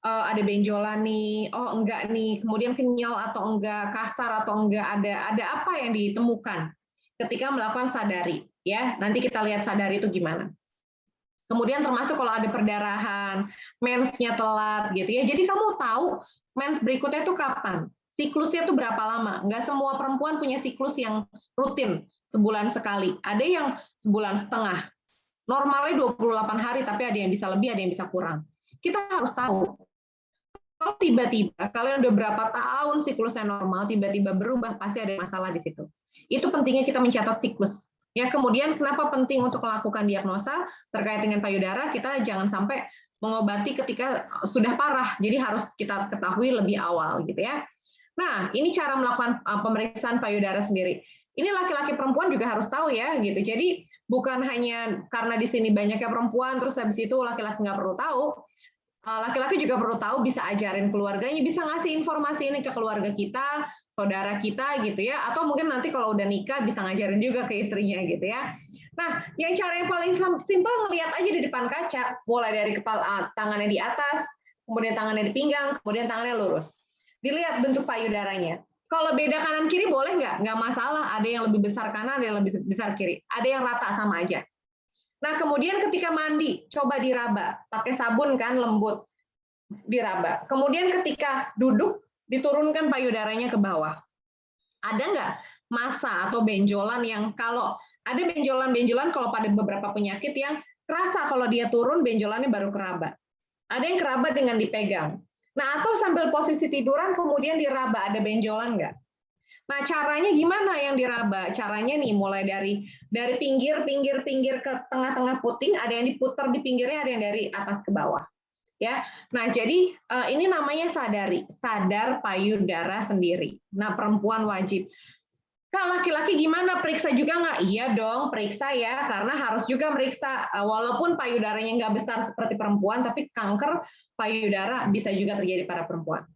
ada benjolan nih, enggak nih, kemudian kenyal atau enggak, kasar atau enggak, ada apa yang ditemukan ketika melakukan sadari, ya. Nanti kita lihat sadari itu gimana. Kemudian termasuk kalau ada perdarahan, mensnya telat gitu ya. Jadi kamu tahu mens berikutnya itu kapan, siklusnya itu berapa lama. Enggak semua perempuan punya siklus yang rutin sebulan sekali. Ada yang sebulan setengah. Normalnya 28 hari, tapi ada yang bisa lebih, ada yang bisa kurang. Kita harus tahu. Kalau tiba-tiba kalian udah berapa tahun siklusnya normal, tiba-tiba berubah, pasti ada masalah di situ. Itu pentingnya kita mencatat siklus. Ya, kemudian kenapa penting untuk melakukan diagnosa terkait dengan payudara? Kita jangan sampai mengobati ketika sudah parah. Jadi harus kita ketahui lebih awal gitu ya. Nah, ini cara melakukan pemeriksaan payudara sendiri. Ini laki-laki perempuan juga harus tahu ya, gitu. Jadi bukan hanya karena di sini banyaknya perempuan, terus habis itu laki-laki nggak perlu tahu. Laki-laki juga perlu tahu, bisa ajarin keluarganya, bisa ngasih informasi ini ke keluarga kita, saudara kita, gitu ya. Atau mungkin nanti kalau udah nikah bisa ngajarin juga ke istrinya, gitu ya. Nah, yang cara yang paling simpel ngelihat aja di depan kaca, mulai dari kepala, tangannya di atas, kemudian tangannya di pinggang, kemudian tangannya lurus. Dilihat bentuk payudaranya. Kalau beda kanan kiri boleh nggak? Nggak masalah. Ada yang lebih besar kanan, ada yang lebih besar kiri. Ada yang rata sama aja. Nah, kemudian ketika mandi, coba diraba. Pakai sabun kan, lembut. Diraba. Kemudian ketika duduk, diturunkan payudaranya ke bawah. Ada nggak massa atau benjolan yang kalau ada benjolan-benjolan kalau pada beberapa penyakit yang kerasa kalau dia turun, benjolannya baru keraba. Ada yang keraba dengan dipegang. Nah, atau sambil posisi tiduran kemudian diraba, ada benjolan nggak? Nah, caranya gimana yang diraba? Caranya nih mulai dari pinggir ke tengah-tengah puting, ada yang diputar di pinggirnya, ada yang dari atas ke bawah. Ya. Nah, jadi ini namanya sadar payudara sendiri. Nah, perempuan wajib. Kak, laki-laki gimana? Periksa juga nggak? Iya dong, periksa ya, karena harus juga meriksa. Walaupun payudaranya nggak besar seperti perempuan, tapi kanker payudara bisa juga terjadi pada perempuan.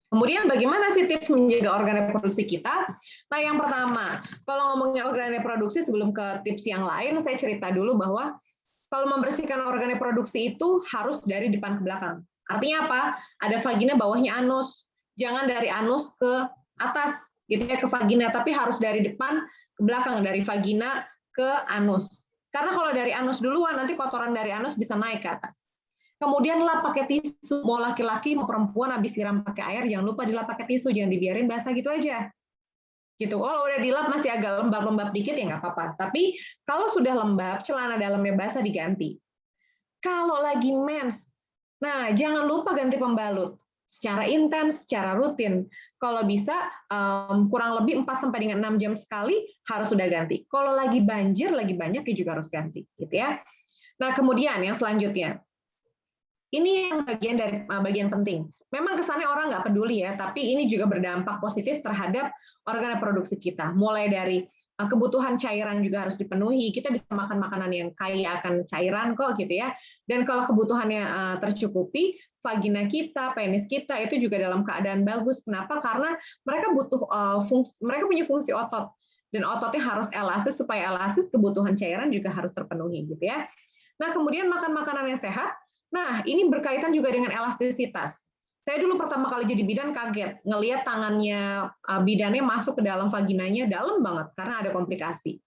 Kemudian bagaimana sih tips menjaga organ reproduksi kita? Nah, yang pertama, kalau ngomongin organ reproduksi sebelum ke tips yang lain, saya cerita dulu bahwa kalau membersihkan organ reproduksi itu harus dari depan ke belakang. Artinya apa? Ada vagina, bawahnya anus. Jangan dari anus ke atas, gitu ya, ke vagina, tapi harus dari depan ke belakang, dari vagina ke anus. Karena kalau dari anus duluan, nanti kotoran dari anus bisa naik ke atas. Kemudian lap pakai tisu, mau laki-laki mau perempuan habis siram pakai air, jangan lupa dilap pakai tisu, jangan dibiarin basah gitu aja. Gitu. Kalau udah dilap masih agak lembab-lembab dikit ya nggak apa-apa. Tapi kalau sudah lembab, celana dalamnya basah diganti. Kalau lagi mens, nah jangan lupa ganti pembalut secara intens, secara rutin. Kalau bisa kurang lebih 4 sampai dengan 6 jam sekali harus sudah ganti. Kalau lagi banjir, lagi banyak ya juga harus ganti, gitu ya. Nah, kemudian yang selanjutnya. Ini yang bagian penting. Memang kesannya orang nggak peduli ya, tapi ini juga berdampak positif terhadap organ reproduksi kita. Mulai dari kebutuhan cairan juga harus dipenuhi. Kita bisa makan makanan yang kaya akan cairan kok gitu ya. Dan kalau kebutuhannya tercukupi, vagina kita, penis kita itu juga dalam keadaan bagus. Kenapa? Karena mereka mereka punya fungsi otot. Dan ototnya harus elastis, supaya elastis kebutuhan cairan juga harus terpenuhi gitu ya. Nah, kemudian makan makanan yang sehat. Nah, ini berkaitan juga dengan elastisitas. Saya dulu pertama kali jadi bidan kaget, ngelihat tangannya bidannya masuk ke dalam vaginanya dalam banget karena ada komplikasi.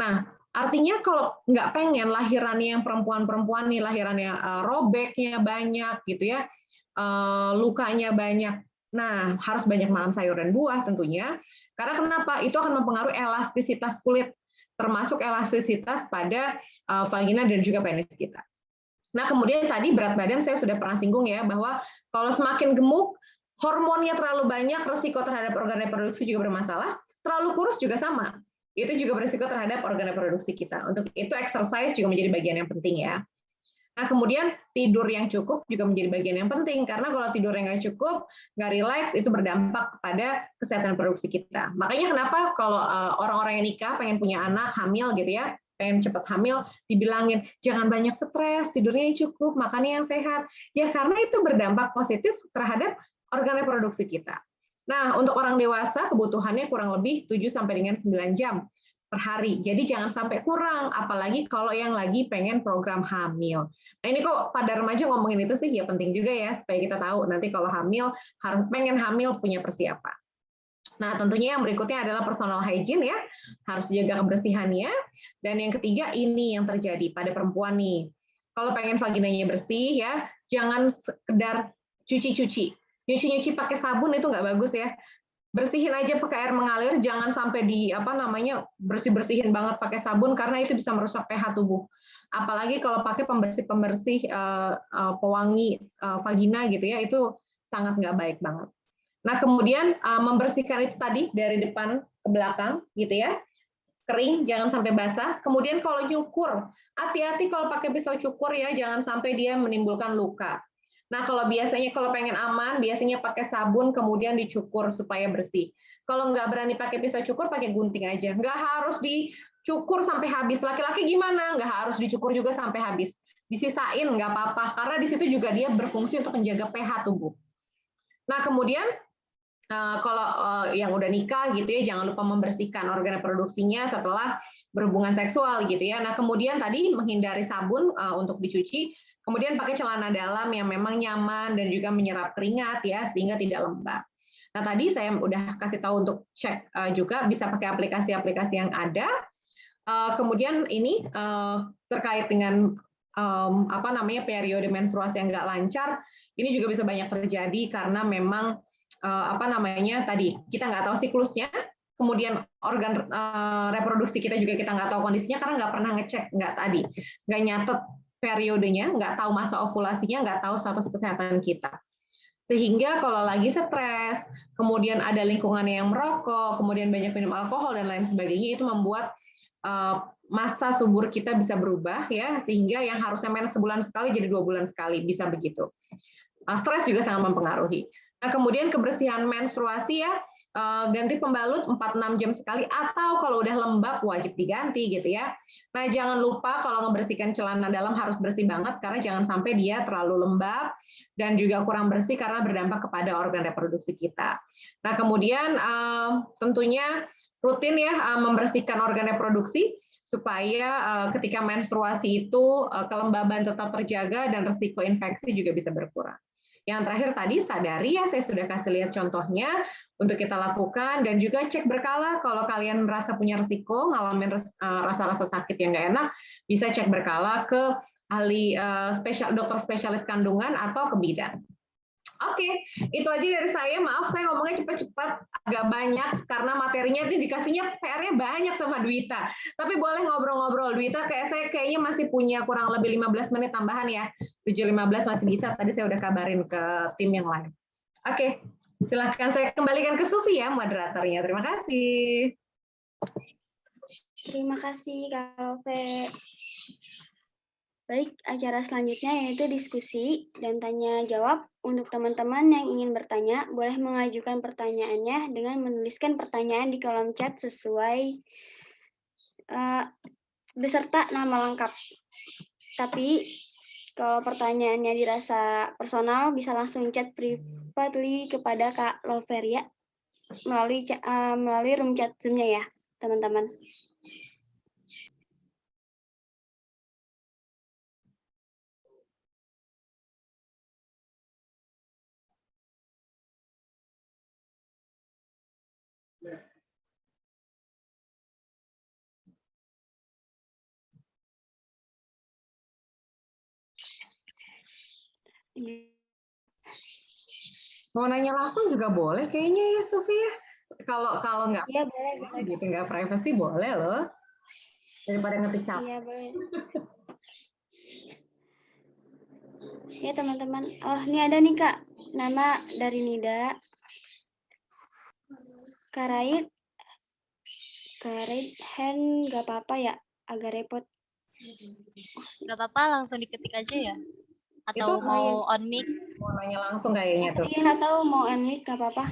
Nah, artinya kalau nggak pengen lahirannya yang perempuan-perempuan nih, lahirannya robeknya banyak gitu ya, lukanya banyak. Nah, harus banyak makan sayur dan buah tentunya. Karena kenapa? Itu akan mempengaruhi elastisitas kulit, termasuk elastisitas pada vagina dan juga penis kita. Nah, kemudian tadi berat badan saya sudah pernah singgung ya, bahwa kalau semakin gemuk, hormonnya terlalu banyak, resiko terhadap organ reproduksi juga bermasalah. Terlalu kurus juga sama. Itu juga berisiko terhadap organ reproduksi kita. Untuk itu exercise juga menjadi bagian yang penting ya. Nah, kemudian tidur yang cukup juga menjadi bagian yang penting, karena kalau tidur yang nggak cukup, nggak relax, itu berdampak pada kesehatan reproduksi kita. Makanya kenapa kalau orang-orang yang nikah, pengen punya anak, hamil gitu ya, pengen cepat hamil, dibilangin jangan banyak stres, tidurnya yang cukup, makannya yang sehat. Ya karena itu berdampak positif terhadap organ reproduksi kita. Nah, untuk orang dewasa kebutuhannya kurang lebih 7 sampai dengan 9 jam per hari. Jadi jangan sampai kurang, apalagi kalau yang lagi pengen program hamil. Nah, ini kok pada remaja ngomongin itu sih ya penting juga ya, supaya kita tahu nanti kalau hamil, harus pengen hamil punya persiapan. Nah, tentunya yang berikutnya adalah personal hygiene ya, harus jaga kebersihannya. Dan yang ketiga ini yang terjadi pada perempuan nih. Kalau pengen vaginanya bersih ya, jangan sekedar cuci-cuci. Nyuci-nyuci pakai sabun itu nggak bagus ya. Bersihin aja pakai air mengalir, jangan sampai bersih-bersihin banget pakai sabun karena itu bisa merusak pH tubuh. Apalagi kalau pakai pembersih-pembersih pewangi vagina gitu ya, itu sangat nggak baik banget. Nah, kemudian membersihkan itu tadi dari depan ke belakang gitu ya. Kering, jangan sampai basah. Kemudian kalau nyukur, hati-hati kalau pakai pisau cukur ya, jangan sampai dia menimbulkan luka. Nah, kalau pengen aman, biasanya pakai sabun kemudian dicukur supaya bersih. Kalau nggak berani pakai pisau cukur, pakai gunting aja. Nggak harus dicukur sampai habis. Laki-laki gimana? Nggak harus dicukur juga sampai habis. Disisain nggak apa-apa, karena di situ juga dia berfungsi untuk menjaga pH tubuh. Nah, kemudian kalau yang udah nikah gitu ya, jangan lupa membersihkan organ reproduksinya setelah berhubungan seksual gitu ya. Nah, kemudian tadi menghindari sabun untuk dicuci, kemudian pakai celana dalam yang memang nyaman dan juga menyerap keringat ya, sehingga tidak lembab. Nah, tadi saya udah kasih tahu untuk cek juga bisa pakai aplikasi-aplikasi yang ada. Kemudian ini terkait dengan apa namanya periode menstruasi yang nggak lancar, ini juga bisa banyak terjadi karena memang apa namanya tadi kita nggak tahu siklusnya, kemudian organ reproduksi kita juga kita nggak tahu kondisinya karena nggak pernah ngecek, nggak nyatet periodenya, nggak tahu masa ovulasinya, nggak tahu status kesehatan kita. Sehingga kalau lagi stres, kemudian ada lingkungan yang merokok, kemudian banyak minum alkohol dan lain sebagainya, itu membuat masa subur kita bisa berubah ya, sehingga yang harusnya mens sebulan sekali jadi 2 bulan sekali, bisa begitu. Stres juga sangat mempengaruhi. Nah, kemudian kebersihan menstruasi ya, ganti pembalut 4-6 jam sekali, atau kalau udah lembab wajib diganti gitu ya. Nah, jangan lupa kalau ngebersihkan celana dalam harus bersih banget, karena jangan sampai dia terlalu lembab dan juga kurang bersih karena berdampak kepada organ reproduksi kita. Nah, kemudian tentunya rutin ya membersihkan organ reproduksi supaya ketika menstruasi itu kelembaban tetap terjaga dan risiko infeksi juga bisa berkurang. Yang terakhir tadi sadari ya, saya sudah kasih lihat contohnya untuk kita lakukan, dan juga cek berkala kalau kalian merasa punya risiko ngalamin rasa-rasa sakit yang nggak enak, bisa cek berkala ke ahli dokter spesialis kandungan atau ke bidan. Oke, itu aja dari saya. Maaf saya ngomongnya cepat-cepat, agak banyak karena materinya itu dikasihnya PR-nya banyak sama Dwita. Tapi boleh ngobrol-ngobrol. Dwita saya kayaknya masih punya kurang lebih 15 menit tambahan ya. 7.15 masih bisa. Tadi saya udah kabarin ke tim yang lain. Oke, silahkan saya kembalikan ke Sufi ya moderatornya. Terima kasih. Terima kasih Kak Love. Baik, acara selanjutnya yaitu diskusi dan tanya jawab. Untuk teman-teman yang ingin bertanya, boleh mengajukan pertanyaannya dengan menuliskan pertanyaan di kolom chat sesuai beserta nama lengkap. Tapi kalau pertanyaannya dirasa personal, bisa langsung chat privately kepada Kak Loveria melalui room chat Zoom-nya ya, teman-teman. Mau nanya langsung juga boleh kayaknya ya Sufi ya. Kalau nggak Iya, boleh. gitu nggak privacy boleh loh. Daripada ngecap. Iya, boleh. Ya, teman-teman. Oh, ini ada nih, Kak. Nama dari Nida. Karait hand nggak apa-apa ya, agak repot. Nggak apa-apa, langsung diketik aja ya. Atau Itu mau on mic? mau nanya langsung kayaknya tuh. Iya, nggak tahu mau on mic nggak apa-apa.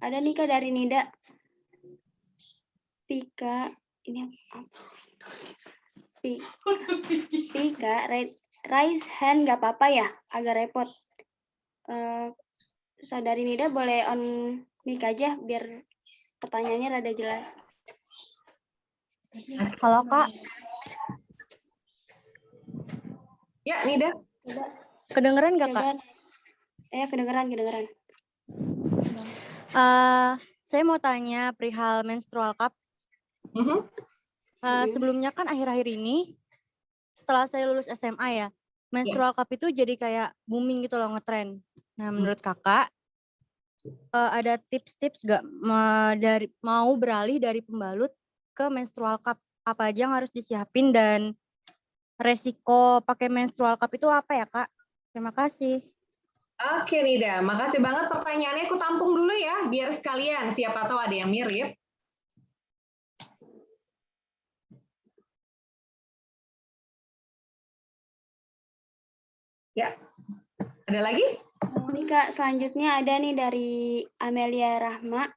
Ada nih Kak dari Nida. Pika, ini apa? Pika, raise hand nggak apa-apa ya, agak repot. Saudari Nida boleh on mic aja biar pertanyaannya rada jelas. Halo Kak, Ya, Nida. kedengeran nggak Kak? Kedengeran. Saya mau tanya perihal menstrual cup. Sebelumnya kan akhir-akhir ini, setelah saya lulus SMA ya, menstrual cup itu jadi kayak booming gitu loh, ngetren. Nah, menurut Kakak, ada tips-tips nggak mau beralih dari pembalut ke menstrual cup? Apa aja yang harus disiapin dan resiko pakai menstrual cup itu apa ya Kak? Terima kasih. Oke Nida, makasih banget pertanyaannya. Aku tampung dulu ya, biar sekalian. Siapa tahu ada yang mirip. Ya, ada lagi? Ini Kak, selanjutnya ada nih dari Amelia Rahma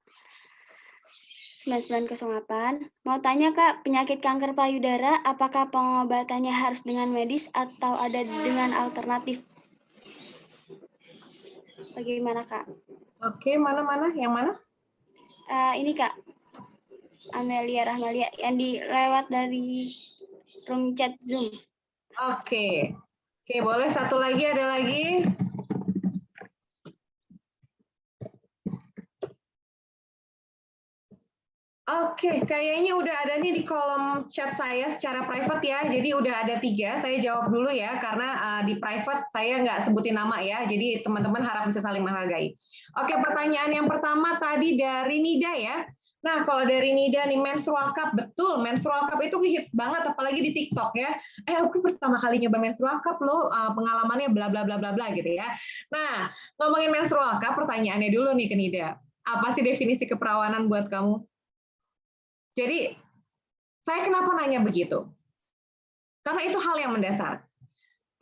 9908. Mau tanya Kak, penyakit kanker payudara apakah pengobatannya harus dengan medis atau ada dengan alternatif? Bagaimana Kak? Oke, mana? Yang mana? Ini Kak, Amelia Rahmalia yang dilewat dari room chat Zoom. Oke. Oke, boleh satu lagi, ada lagi. Oke, kayaknya udah ada nih di kolom chat saya secara private ya. Jadi udah ada 3, saya jawab dulu ya, karena di private saya nggak sebutin nama ya. Jadi teman-teman harap bisa saling menghargai. Oke, pertanyaan yang pertama tadi dari Nida ya. Nah, kalau dari Nida nih, menstrual cup, betul. Menstrual cup itu hits banget, apalagi di TikTok ya. Aku pertama kali nyoba menstrual cup loh, pengalamannya bla bla bla bla bla gitu ya. Nah, ngomongin menstrual cup, pertanyaannya dulu nih ke Nida. Apa sih definisi keperawanan buat kamu? Jadi, saya kenapa nanya begitu? Karena itu hal yang mendasar.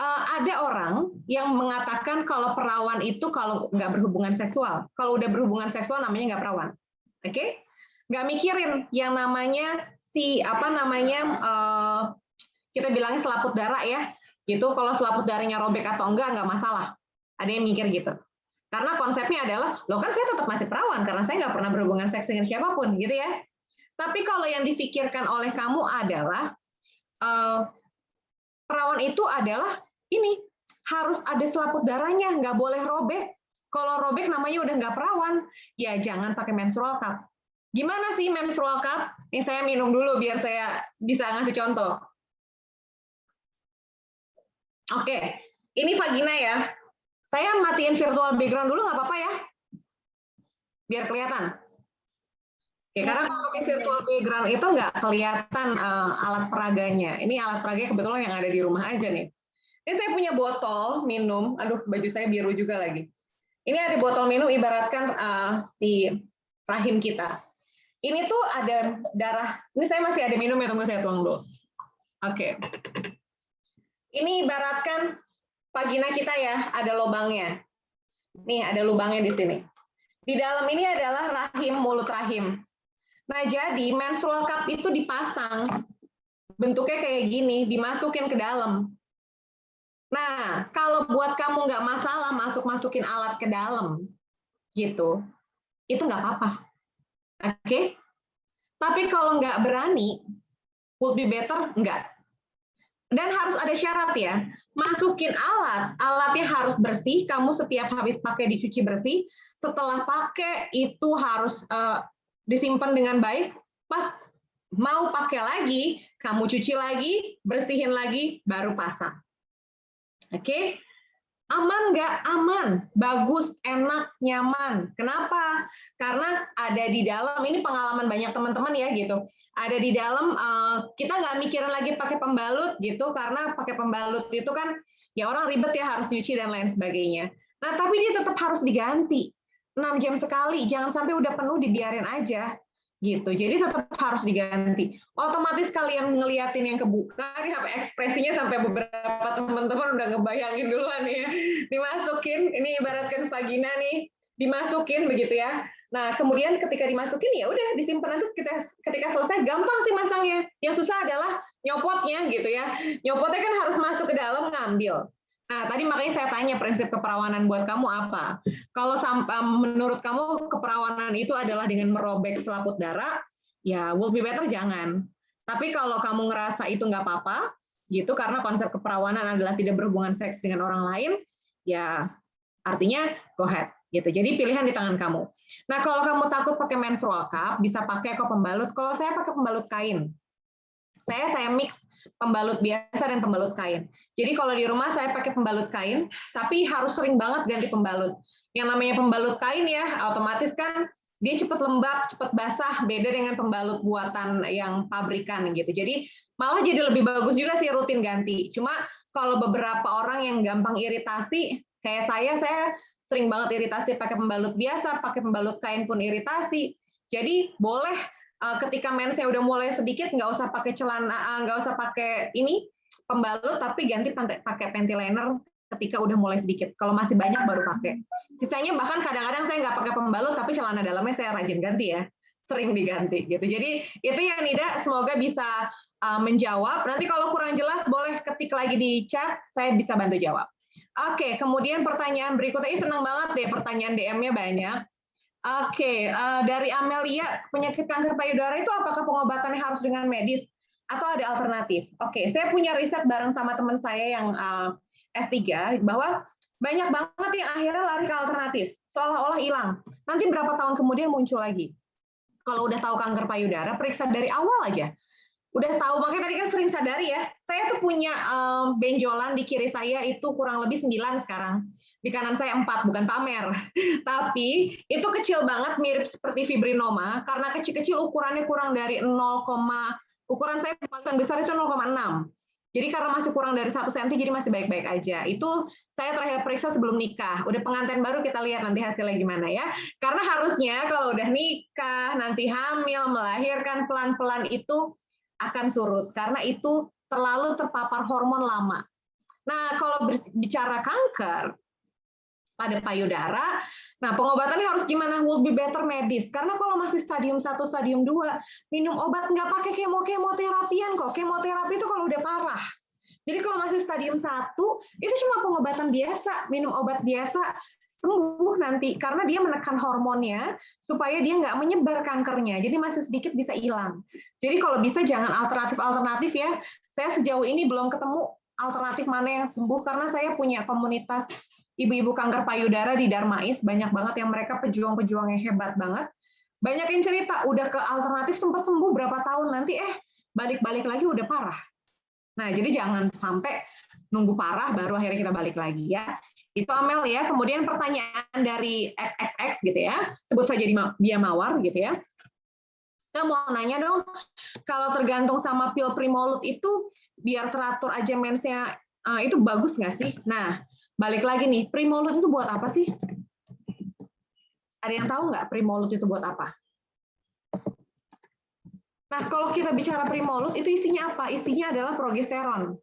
Ada orang yang mengatakan kalau perawan itu kalau nggak berhubungan seksual. Kalau udah berhubungan seksual namanya nggak perawan. Oke? Nggak mikirin yang namanya kita bilangnya selaput darah ya. Gitu, kalau selaput darahnya robek atau enggak masalah. Ada yang mikir gitu. Karena konsepnya adalah, loh kan saya tetap masih perawan karena saya nggak pernah berhubungan seks dengan siapapun, gitu ya. Tapi kalau yang difikirkan oleh kamu adalah perawan itu adalah ini harus ada selaput darahnya, nggak boleh robek. Kalau robek namanya udah nggak perawan, ya jangan pakai menstrual cup. Gimana sih menstrual cup? Nih saya minum dulu biar saya bisa ngasih contoh. Oke, ini vagina ya. Saya matiin virtual background dulu nggak apa-apa ya? Biar kelihatan. Oke, karena kalau pakai virtual background itu nggak kelihatan alat peraganya. Ini alat peraganya kebetulan yang ada di rumah aja nih. Ini saya punya botol minum. Aduh, baju saya biru juga lagi. Ini ada botol minum, ibaratkan si rahim kita. Ini tuh ada darah. Ini saya masih ada minum ya, tunggu saya tuang dulu. Oke. Ini ibaratkan vagina kita ya, ada lubangnya. Nih, ada lubangnya di sini. Di dalam ini adalah rahim, mulut rahim. Nah, jadi menstrual cup itu dipasang, bentuknya kayak gini, dimasukin ke dalam. Nah, kalau buat kamu nggak masalah masukin alat ke dalam, gitu, itu nggak apa-apa. Oke? Tapi kalau nggak berani, would be better nggak. Dan harus ada syarat ya, masukin alatnya harus bersih, kamu setiap habis pakai dicuci bersih, setelah pakai itu harus disimpan dengan baik, pas mau pakai lagi, kamu cuci lagi, bersihin lagi, baru pasang. Oke? Aman nggak? Aman. Bagus, enak, nyaman. Kenapa? Karena ada di dalam, ini pengalaman banyak teman-teman ya gitu. Ada di dalam, kita nggak mikirin lagi pakai pembalut gitu, karena pakai pembalut itu kan, ya orang ribet ya harus nyuci dan lain sebagainya. Nah, tapi dia tetap harus diganti. 6 jam sekali, jangan sampai udah penuh dibiarin aja gitu. Jadi tetap harus diganti. Otomatis kalian ngeliatin yang kebuka, nih sampai ekspresinya sampai beberapa teman-teman udah ngebayangin duluan ya. Dimasukin, ini ibaratkan vagina nih, dimasukin begitu ya. Nah, kemudian ketika dimasukin ya udah disimpan, nanti ketika selesai gampang sih masangnya. Yang susah adalah nyopotnya gitu ya. Nyopotnya kan harus masuk ke dalam ngambil. Nah, tadi makanya saya tanya prinsip keperawanan buat kamu apa? Kalau menurut kamu keperawanan itu adalah dengan merobek selaput darah, ya would be better jangan. Tapi kalau kamu ngerasa itu nggak apa-apa, gitu, karena konsep keperawanan adalah tidak berhubungan seks dengan orang lain, ya artinya go ahead. Gitu. Jadi pilihan di tangan kamu. Nah, kalau kamu takut pakai menstrual cup, bisa pakai kok pembalut. Kalau saya pakai pembalut kain. Saya mix pembalut biasa dan pembalut kain. Jadi kalau di rumah saya pakai pembalut kain, tapi harus sering banget ganti pembalut. Yang namanya pembalut kain ya, otomatis kan dia cepat lembab, cepat basah, beda dengan pembalut buatan yang pabrikan gitu. Jadi malah jadi lebih bagus juga sih rutin ganti. Cuma kalau beberapa orang yang gampang iritasi, kayak saya sering banget iritasi pakai pembalut biasa, pakai pembalut kain pun iritasi. Jadi boleh ketika mensnya udah mulai sedikit, nggak usah pakai celana, nggak usah pakai ini pembalut, tapi ganti pakai panty liner ketika udah mulai sedikit. Kalau masih banyak baru pakai. Sisanya bahkan kadang-kadang saya nggak pakai pembalut, tapi celana dalamnya saya rajin ganti ya, sering diganti gitu. Jadi itu ya Nida, semoga bisa menjawab. Nanti kalau kurang jelas boleh ketik lagi di chat, saya bisa bantu jawab. Oke, kemudian pertanyaan berikutnya, ini senang banget deh pertanyaan DM-nya banyak. Oke, dari Amelia, penyakit kanker payudara itu apakah pengobatannya harus dengan medis atau ada alternatif? Oke, saya punya riset bareng sama teman saya yang S3 bahwa banyak banget yang akhirnya lari ke alternatif, seolah-olah hilang. Nanti berapa tahun kemudian muncul lagi. Kalau udah tahu kanker payudara, periksa dari awal aja. Udah tahu, makanya tadi kan sering sadari ya, saya tuh punya benjolan di kiri saya itu kurang lebih 9 sekarang. Di kanan saya 4, bukan pamer. Tapi itu kecil banget, mirip seperti fibrinoma, karena kecil-kecil ukurannya kurang dari 0, ukuran saya paling besar itu 0,6. Jadi karena masih kurang dari 1 cm, jadi masih baik-baik aja. Itu saya terakhir periksa sebelum nikah. Udah pengantin baru, kita lihat nanti hasilnya gimana ya. Karena harusnya kalau udah nikah, nanti hamil, melahirkan, pelan-pelan itu akan surut. Karena itu terlalu terpapar hormon lama. Nah, kalau bicara kanker pada payudara, nah pengobatannya harus gimana? Will be better medis. Karena kalau masih stadium 1, stadium 2, minum obat nggak pakai kemoterapian kok. Kemoterapi itu kalau udah parah. Jadi kalau masih stadium 1, itu cuma pengobatan biasa, minum obat biasa, sembuh nanti. Karena dia menekan hormonnya, supaya dia nggak menyebar kankernya. Jadi masih sedikit bisa hilang. Jadi kalau bisa jangan alternatif-alternatif ya. Saya sejauh ini belum ketemu alternatif mana yang sembuh, karena saya punya komunitas ibu-ibu kanker payudara di Darmais, banyak banget yang mereka pejuang-pejuang yang hebat banget. Banyak yang cerita, udah ke alternatif sempat sembuh berapa tahun, nanti balik-balik lagi udah parah. Nah, jadi jangan sampai nunggu parah baru akhirnya kita balik lagi ya. Itu Amel ya. Kemudian pertanyaan dari XXX gitu ya, sebut saja dia Mawar gitu ya. Kita mau nanya dong, kalau tergantung sama pil Primolut itu, biar teratur aja mensnya, itu bagus nggak sih? Nah, balik lagi nih, Primolut itu buat apa sih? Ada yang tahu nggak Primolut itu buat apa? Nah, kalau kita bicara Primolut, itu isinya apa? Isinya adalah progesteron.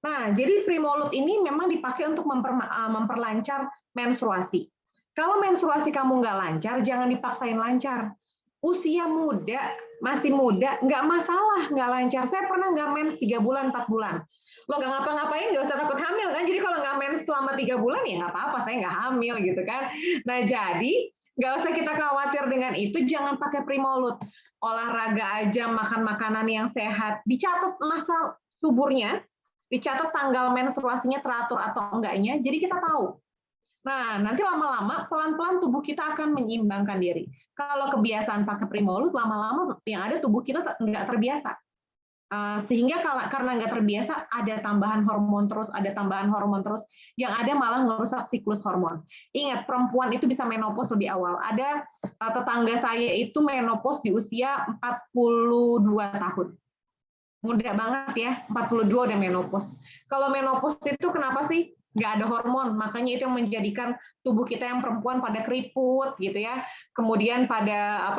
Nah, jadi Primolut ini memang dipakai untuk memperlancar menstruasi. Kalau menstruasi kamu nggak lancar, jangan dipaksain lancar. Usia muda, masih muda, nggak masalah nggak lancar. Saya pernah nggak mens 3 bulan, 4 bulan. Lo nggak ngapa-ngapain, nggak usah takut hamil kan? Jadi kalau nggak mens selama 3 bulan ya nggak apa-apa, saya nggak hamil gitu kan. Nah jadi nggak usah kita khawatir dengan itu, jangan pakai Primolut. Olahraga aja, makan makanan yang sehat, dicatat masa suburnya, dicatat tanggal menstruasinya teratur atau enggaknya, jadi kita tahu. Nah, nanti lama-lama pelan-pelan tubuh kita akan menyeimbangkan diri. Kalau kebiasaan pakai Primolut, lama-lama yang ada tubuh kita nggak terbiasa. Sehingga karena nggak terbiasa, ada tambahan hormon terus, yang ada malah ngerusak siklus hormon. Ingat, perempuan itu bisa menopause lebih awal. Ada tetangga saya itu menopause di usia 42 tahun. Muda banget ya, 42 udah menopause. Kalau menopause itu kenapa sih? Nggak ada hormon, makanya itu yang menjadikan tubuh kita yang perempuan pada keriput gitu ya, kemudian pada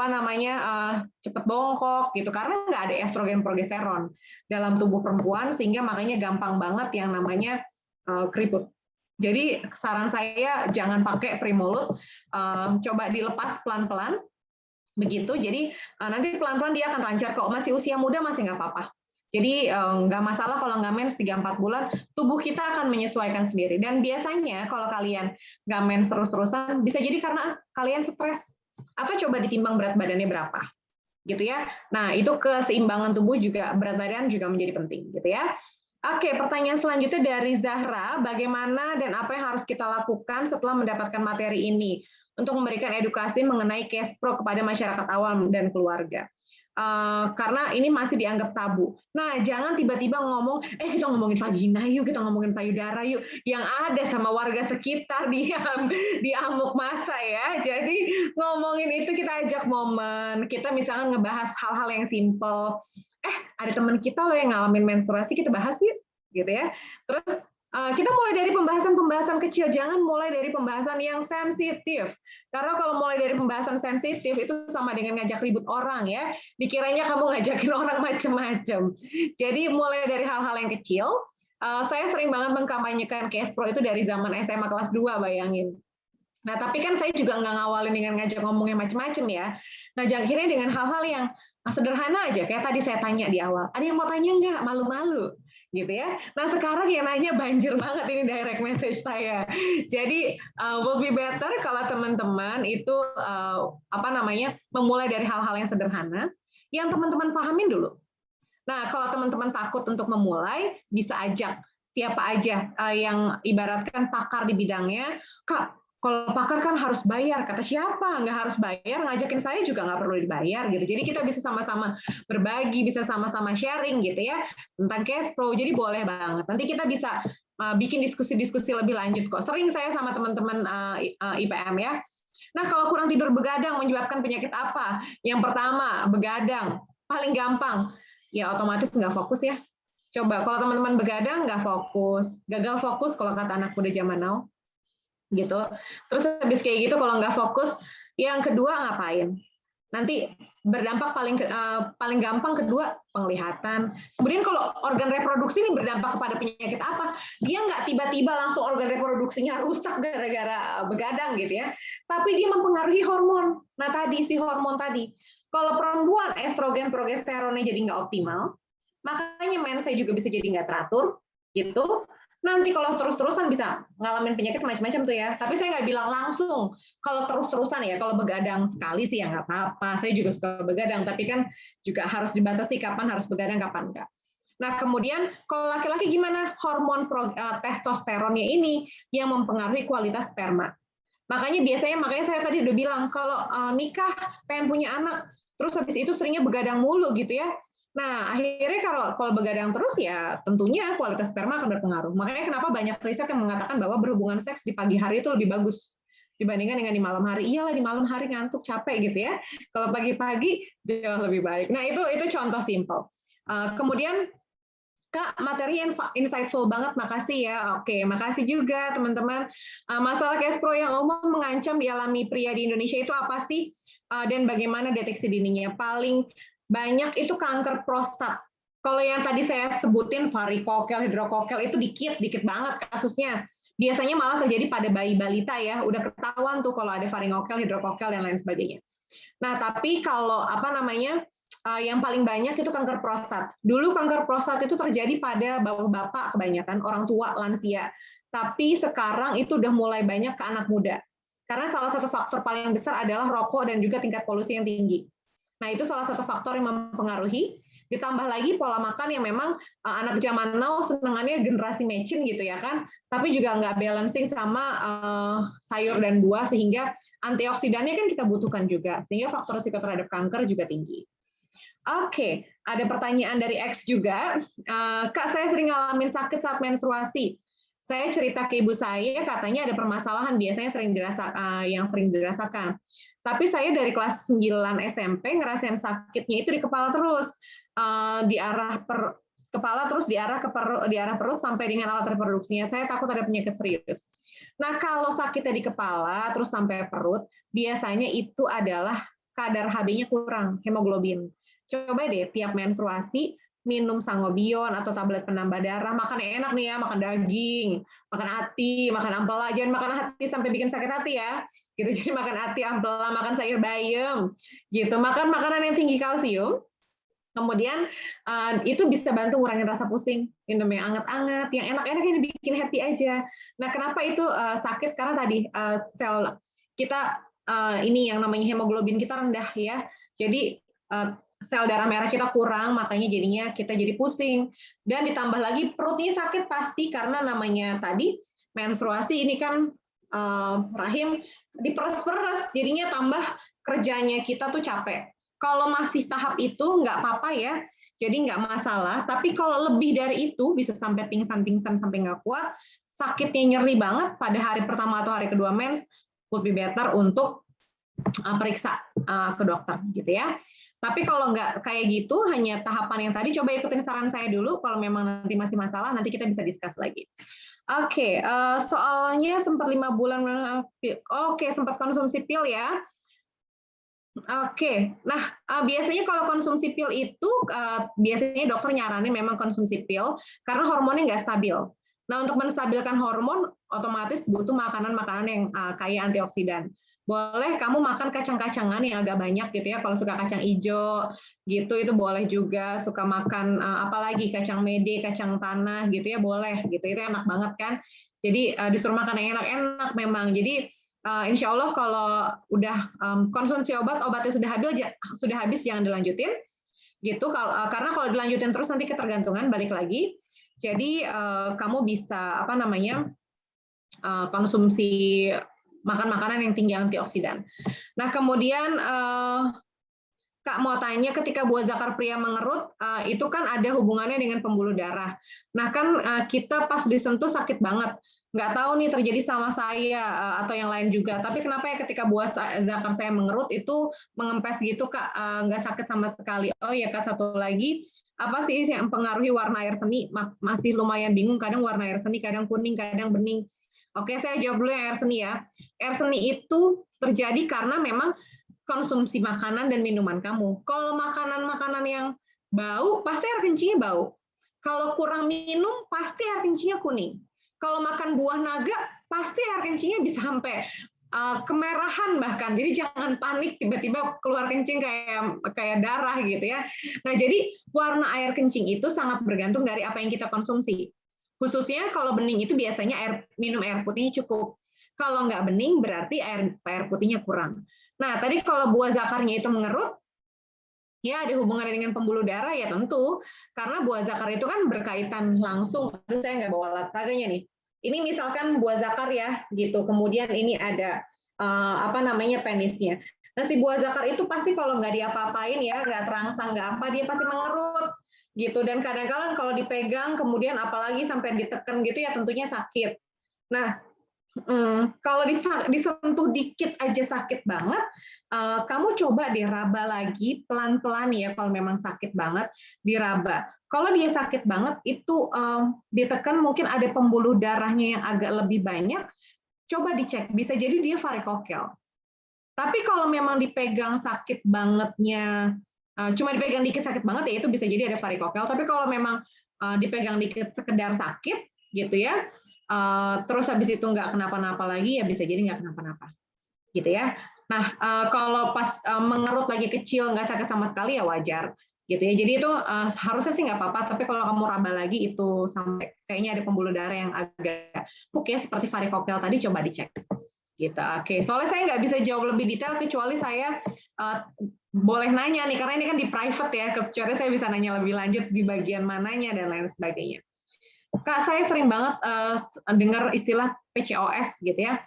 cepet bongkok gitu, karena nggak ada estrogen progesteron dalam tubuh perempuan, sehingga makanya gampang banget yang namanya keriput. Jadi saran saya jangan pakai Primolut, coba dilepas pelan-pelan begitu. Jadi nanti pelan-pelan dia akan lancar kok. Masih usia muda masih nggak apa-apa. Jadi nggak masalah kalau nggak mens 3-4 bulan, tubuh kita akan menyesuaikan sendiri. Dan biasanya kalau kalian nggak mens terus-terusan, bisa jadi karena kalian stres. Atau coba ditimbang berat badannya berapa. Gitu ya. Nah, itu keseimbangan tubuh juga, berat badan juga menjadi penting. Gitu ya. Oke, pertanyaan selanjutnya dari Zahra, bagaimana dan apa yang harus kita lakukan setelah mendapatkan materi ini untuk memberikan edukasi mengenai cash pro kepada masyarakat awam dan keluarga? Karena ini masih dianggap tabu. Nah, jangan tiba-tiba ngomong, kita ngomongin vagina yuk, kita ngomongin payudara yuk, yang ada sama warga sekitar di amuk masa ya. Jadi ngomongin itu kita ajak momen, kita misalkan ngebahas hal-hal yang simple. Ada teman kita loh yang ngalamin menstruasi, kita bahas yuk, gitu ya. Terus kita mulai dari pembahasan kecil, jangan mulai dari pembahasan yang sensitif. Karena kalau mulai dari pembahasan sensitif itu sama dengan ngajak ribut orang ya. Dikiranya kamu ngajakin orang macam-macam. Jadi mulai dari hal-hal yang kecil, Saya sering banget mengkampanyekan Case Pro itu dari zaman SMA kelas 2, bayangin. Nah, tapi kan saya juga nggak ngawalin dengan ngajak ngomongnya macam-macam ya. Nah, akhirnya dengan hal-hal yang sederhana aja, kayak tadi saya tanya di awal, ada yang mau tanya nggak? Malu-malu, gitu ya. Nah, sekarang yang nanya banjir banget ini direct message saya. Jadi, will be better kalau teman-teman itu memulai dari hal-hal yang sederhana, yang teman-teman pahamin dulu. Nah, kalau teman-teman takut untuk memulai, bisa ajak siapa aja yang ibaratkan pakar di bidangnya, Kak, kalau pakar kan harus bayar, kata siapa? Nggak harus bayar, ngajakin saya juga nggak perlu dibayar gitu. Jadi kita bisa sama-sama berbagi, bisa sama-sama sharing gitu ya tentang Case Pro. Jadi boleh banget. Nanti kita bisa bikin diskusi-diskusi lebih lanjut kok. Sering saya sama teman-teman IPM ya. Nah, kalau kurang tidur begadang menyebabkan penyakit apa? Yang pertama, begadang. Paling gampang, ya otomatis nggak fokus ya. Coba kalau teman-teman begadang nggak fokus, gagal fokus kalau kata anak muda zaman now. Gitu. Terus habis kayak gitu kalau nggak fokus, yang kedua ngapain? Nanti berdampak paling gampang kedua penglihatan. Kemudian kalau organ reproduksi ini berdampak kepada penyakit apa? Dia nggak tiba-tiba langsung organ reproduksinya rusak gara-gara begadang gitu ya. Tapi dia mempengaruhi hormon. Nah tadi si hormon tadi. Kalau perempuan estrogen progesteronnya jadi nggak optimal, makanya mens saya juga bisa jadi nggak teratur gitu. Nanti kalau terus-terusan bisa ngalamin penyakit macam-macam tuh ya. Tapi saya nggak bilang langsung kalau terus-terusan ya. Kalau begadang sekali sih ya nggak apa-apa. Saya juga suka begadang, tapi kan juga harus dibatasi kapan harus begadang, kapan enggak. Nah kemudian kalau laki-laki gimana? Hormon testosteronnya ini yang mempengaruhi kualitas sperma. Makanya saya tadi udah bilang kalau nikah pengen punya anak, terus habis itu seringnya begadang mulu gitu ya. Nah, akhirnya kalau begadang terus ya tentunya kualitas sperma akan berpengaruh. Makanya kenapa banyak riset yang mengatakan bahwa berhubungan seks di pagi hari itu lebih bagus dibandingkan dengan di malam hari. Iyalah di malam hari ngantuk capek gitu ya. Kalau pagi-pagi jauh lebih baik. Nah, itu contoh simpel. Kemudian Kak, materi insightful banget, makasih ya. Oke, makasih juga teman-teman. Masalah Case Pro yang umum mengancam dialami pria di Indonesia itu apa sih? Dan bagaimana deteksi dininya? Paling banyak itu kanker prostat. Kalau yang tadi saya sebutin varikokel, hidrokokel itu dikit banget kasusnya. Biasanya malah terjadi pada bayi balita ya, udah ketahuan tuh kalau ada varikokel, hidrokokel dan lain sebagainya. Nah, tapi kalau yang paling banyak itu kanker prostat. Dulu kanker prostat itu terjadi pada bapak-bapak kebanyakan, orang tua, lansia. Tapi sekarang itu udah mulai banyak ke anak muda. Karena salah satu faktor paling besar adalah rokok dan juga tingkat polusi yang tinggi. Nah, itu salah satu faktor yang mempengaruhi. Ditambah lagi pola makan yang memang anak zaman now senengannya generasi matching gitu ya kan. Tapi juga nggak balancing sama sayur dan buah sehingga antioksidannya kan kita butuhkan juga. Sehingga faktor risiko terhadap kanker juga tinggi. Oke, ada pertanyaan dari X juga. Kak, saya sering ngalamin sakit saat menstruasi. Saya cerita ke ibu saya, katanya ada permasalahan biasanya yang sering dirasakan. Tapi saya dari kelas 9 SMP ngerasain sakitnya itu di kepala terus, di arah kepala terus di arah perut sampai dengan alat reproduksinya. Saya takut ada penyakit serius. Nah, kalau sakitnya di kepala terus sampai perut, biasanya itu adalah kadar Hb-nya kurang, hemoglobin. Coba deh tiap menstruasi minum sangobion atau tablet penambah darah, makan enak nih ya, makan daging, makan hati, makan ampela, jangan makan hati sampai bikin sakit hati ya. Gitu, jadi makan hati, ampela, makan sayur bayam, gitu, makan makanan yang tinggi kalsium. Kemudian itu bisa bantu ngurangin rasa pusing, minum yang anget-anget, yang enak-enak yang bikin happy aja. Nah, kenapa itu sakit? Karena tadi sel kita ini yang namanya hemoglobin kita rendah ya. Jadi sel darah merah kita kurang, makanya jadinya kita jadi pusing. Dan ditambah lagi perutnya sakit pasti karena namanya tadi menstruasi ini kan rahim diperes-peres, jadinya tambah kerjanya kita tuh capek. Kalau masih tahap itu nggak apa-apa ya, jadi nggak masalah. Tapi kalau lebih dari itu bisa sampai pingsan-pingsan sampai nggak kuat, sakitnya nyeri banget pada hari pertama atau hari kedua mens, would be better untuk periksa ke dokter gitu ya. Tapi kalau nggak kayak gitu, hanya tahapan yang tadi, coba ikutin saran saya dulu. Kalau memang nanti masih masalah, nanti kita bisa discuss lagi. Oke, soalnya sempat 5 bulan, oke, sempat konsumsi pil ya. Oke, nah biasanya kalau konsumsi pil itu biasanya dokter nyaranin memang konsumsi pil karena hormonnya nggak stabil. Nah, untuk menstabilkan hormon otomatis butuh makanan-makanan yang kaya antioksidan. Boleh kamu makan kacang-kacangan yang agak banyak gitu ya. Kalau suka kacang hijau gitu itu boleh juga. Suka makan apalagi kacang mede, kacang tanah gitu ya boleh gitu. Itu enak banget kan. Jadi disuruh makan yang enak-enak memang. Jadi insya Allah kalau udah konsumsi obatnya sudah habis jangan dilanjutin gitu. Karena kalau dilanjutin terus nanti ketergantungan balik lagi. Jadi kamu bisa konsumsi makan makanan yang tinggi antioksidan. Nah kemudian Kak mau tanya, ketika buah zakar pria mengerut, itu kan ada hubungannya dengan pembuluh darah. Nah kan kita pas disentuh sakit banget. Nggak tahu nih terjadi sama saya atau yang lain juga. Tapi kenapa ya ketika buah zakar saya mengerut itu mengempes gitu Kak, nggak sakit sama sekali. Oh ya Kak, satu lagi, apa sih yang mempengaruhi warna air seni? Masih lumayan bingung, kadang warna air seni, kadang kuning, kadang bening. Oke, saya jawab dulu yang air seni ya. Air seni itu terjadi karena memang konsumsi makanan dan minuman kamu. Kalau makanan-makanan yang bau, pasti air kencingnya bau. Kalau kurang minum, pasti air kencingnya kuning. Kalau makan buah naga, pasti air kencingnya bisa sampai kemerahan bahkan. Jadi jangan panik tiba-tiba keluar kencing kayak darah gitu ya. Nah, jadi warna air kencing itu sangat bergantung dari apa yang kita konsumsi. Khususnya kalau bening itu biasanya minum air putihnya cukup. Kalau nggak bening berarti air putihnya kurang. Nah, tadi kalau buah zakarnya itu mengerut, ya ada hubungannya dengan pembuluh darah ya tentu, karena buah zakar itu kan berkaitan langsung. Aduh, saya nggak bawa alat peraga nih. Ini misalkan buah zakar ya, gitu. Kemudian ini ada penisnya. Nah, si buah zakar itu pasti kalau nggak diapa-apain ya, nggak terangsang, nggak apa, dia pasti mengerut gitu. Dan kadang-kadang kalau dipegang, kemudian apalagi sampai ditekan gitu ya tentunya sakit. Nah, kalau disentuh dikit aja sakit banget, kamu coba diraba lagi pelan-pelan ya kalau memang sakit banget, diraba. Kalau dia sakit banget itu ditekan mungkin ada pembuluh darahnya yang agak lebih banyak, coba dicek, bisa jadi dia varikokel. Tapi kalau memang dipegang sakit bangetnya, cuma dipegang dikit sakit banget ya itu bisa jadi ada varikokel. Tapi kalau memang dipegang dikit sekedar sakit gitu ya, terus habis itu nggak kenapa-napa lagi ya bisa jadi nggak kenapa-napa gitu ya. Nah kalau pas mengerut lagi kecil nggak sakit sama sekali ya wajar gitu ya. Jadi itu harusnya sih nggak apa-apa. Tapi kalau kamu raba lagi itu sampai kayaknya ada pembuluh darah yang agak ya seperti varikokel tadi, coba dicek gitu. Oke, soalnya saya nggak bisa jawab lebih detail kecuali saya boleh nanya nih karena ini kan di private ya. Kecuali saya bisa nanya lebih lanjut di bagian mananya dan lain sebagainya. Kak, saya sering banget dengar istilah PCOS gitu ya.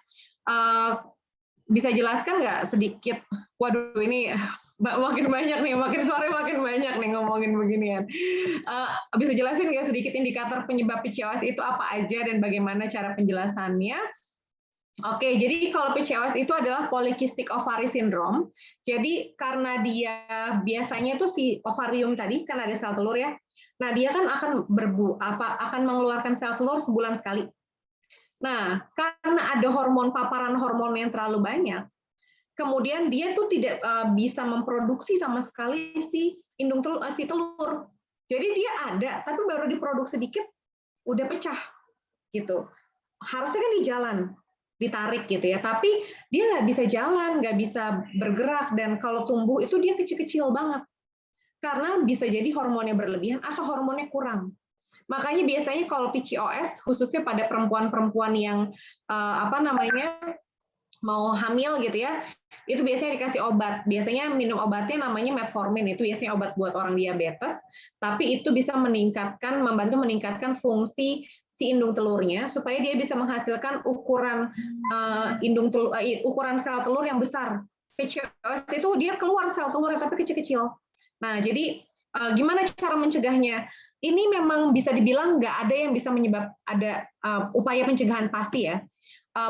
Bisa jelaskan nggak sedikit? Waduh, ini makin banyak nih, makin sore makin banyak nih ngomongin beginian. Bisa jelasin nggak sedikit indikator penyebab PCOS itu apa aja dan bagaimana cara penjelasannya? Oke, jadi kalau PCOS itu adalah polycystic ovary syndrome. Jadi karena dia biasanya tuh si ovarium tadi kan ada sel telur ya. Nah, dia kan akan mengeluarkan sel telur sebulan sekali. Nah, karena ada paparan hormon yang terlalu banyak, kemudian dia tuh tidak bisa memproduksi sama sekali si telur. Jadi dia ada, tapi baru diproduksi sedikit, udah pecah gitu. Harusnya kan di jalan, ditarik gitu ya, tapi dia nggak bisa jalan, nggak bisa bergerak, dan kalau tumbuh itu dia kecil-kecil banget. Karena bisa jadi hormonnya berlebihan atau hormonnya kurang. Makanya biasanya kalau PCOS khususnya pada perempuan-perempuan yang mau hamil gitu ya, itu biasanya dikasih obat. Biasanya minum obatnya namanya metformin, itu biasanya obat buat orang diabetes, tapi itu bisa membantu meningkatkan fungsi si indung telurnya supaya dia bisa menghasilkan ukuran ukuran sel telur yang besar. PCOS itu dia keluar sel telurnya tapi kecil-kecil. Nah, jadi gimana cara mencegahnya? Ini memang bisa dibilang nggak ada yang bisa ada upaya pencegahan pasti ya.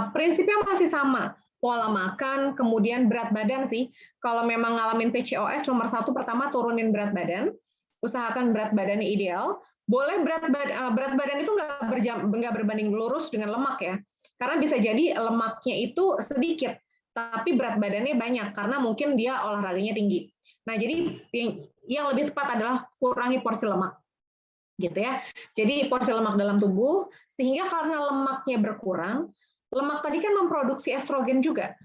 Prinsipnya masih sama, pola makan, kemudian berat badan sih. Kalau memang ngalamin PCOS, nomor 1 pertama turunin berat badan, usahakan berat badannya ideal. Boleh berat badan itu nggak berbanding lurus dengan lemak ya, karena bisa jadi lemaknya itu sedikit, tapi berat badannya banyak karena mungkin dia olahraganya tinggi. Nah, jadi yang lebih tepat adalah kurangi porsi lemak. Gitu ya. Jadi porsi lemak dalam tubuh, sehingga karena lemaknya berkurang, lemak tadi kan memproduksi estrogen juga.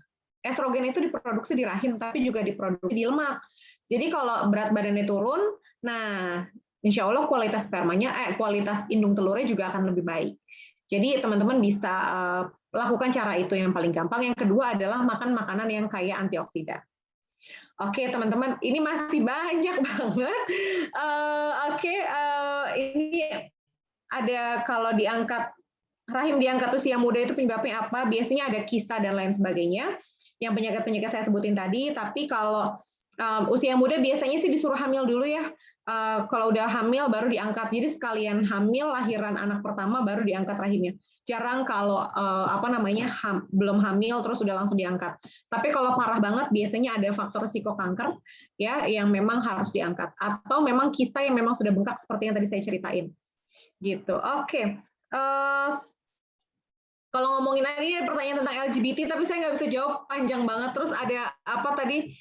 Estrogen itu diproduksi di rahim, tapi juga diproduksi di lemak. Jadi kalau berat badannya turun, nah insya Allah kualitas spermanya, kualitas indung telurnya juga akan lebih baik. Jadi teman-teman bisa lakukan cara itu yang paling gampang. Yang kedua adalah makan makanan yang kaya antioksidan. Oke teman-teman, ini masih banyak banget. Ini ada kalau diangkat rahim diangkat usia muda itu penyebabnya apa? Biasanya ada kista dan lain sebagainya. Yang penyakit-penyakit saya sebutin tadi. Tapi kalau usia muda biasanya sih disuruh hamil dulu ya. Kalau udah hamil baru diangkat. Jadi sekalian hamil lahiran anak pertama baru diangkat rahimnya. Jarang kalau belum hamil terus udah langsung diangkat. Tapi kalau parah banget biasanya ada faktor risiko kanker ya yang memang harus diangkat atau memang kista yang memang sudah bengkak seperti yang tadi saya ceritain. Gitu. Oke. Kalau ngomongin ini pertanyaan tentang LGBT, tapi saya nggak bisa jawab panjang banget. Terus ada apa tadi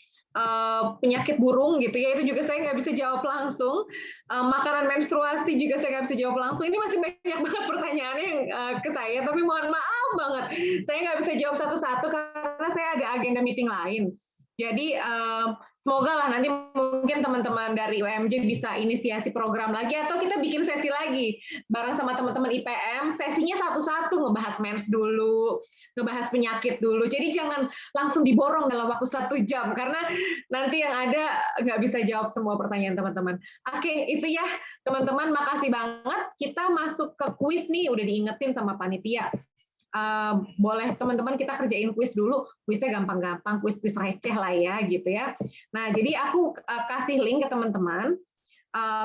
penyakit burung gitu ya, itu juga saya nggak bisa jawab langsung. Makanan menstruasi juga saya nggak bisa jawab langsung. Ini masih banyak banget pertanyaannya yang ke saya, tapi mohon maaf banget, saya nggak bisa jawab satu-satu karena saya ada agenda meeting lain. Jadi semoga lah nanti mungkin teman-teman dari UMJ bisa inisiasi program lagi atau kita bikin sesi lagi bareng sama teman-teman IPM, sesinya satu-satu ngebahas mens dulu, ngebahas penyakit dulu. Jadi jangan langsung diborong dalam waktu 1 jam karena nanti yang ada nggak bisa jawab semua pertanyaan teman-teman. Oke, itu ya teman-teman, makasih banget. Kita masuk ke kuis nih, udah diingetin sama panitia. Boleh teman-teman kita kerjain kuis dulu, kuisnya gampang-gampang, kuis-kuis receh lah ya gitu ya. Nah jadi aku kasih link ke teman-teman,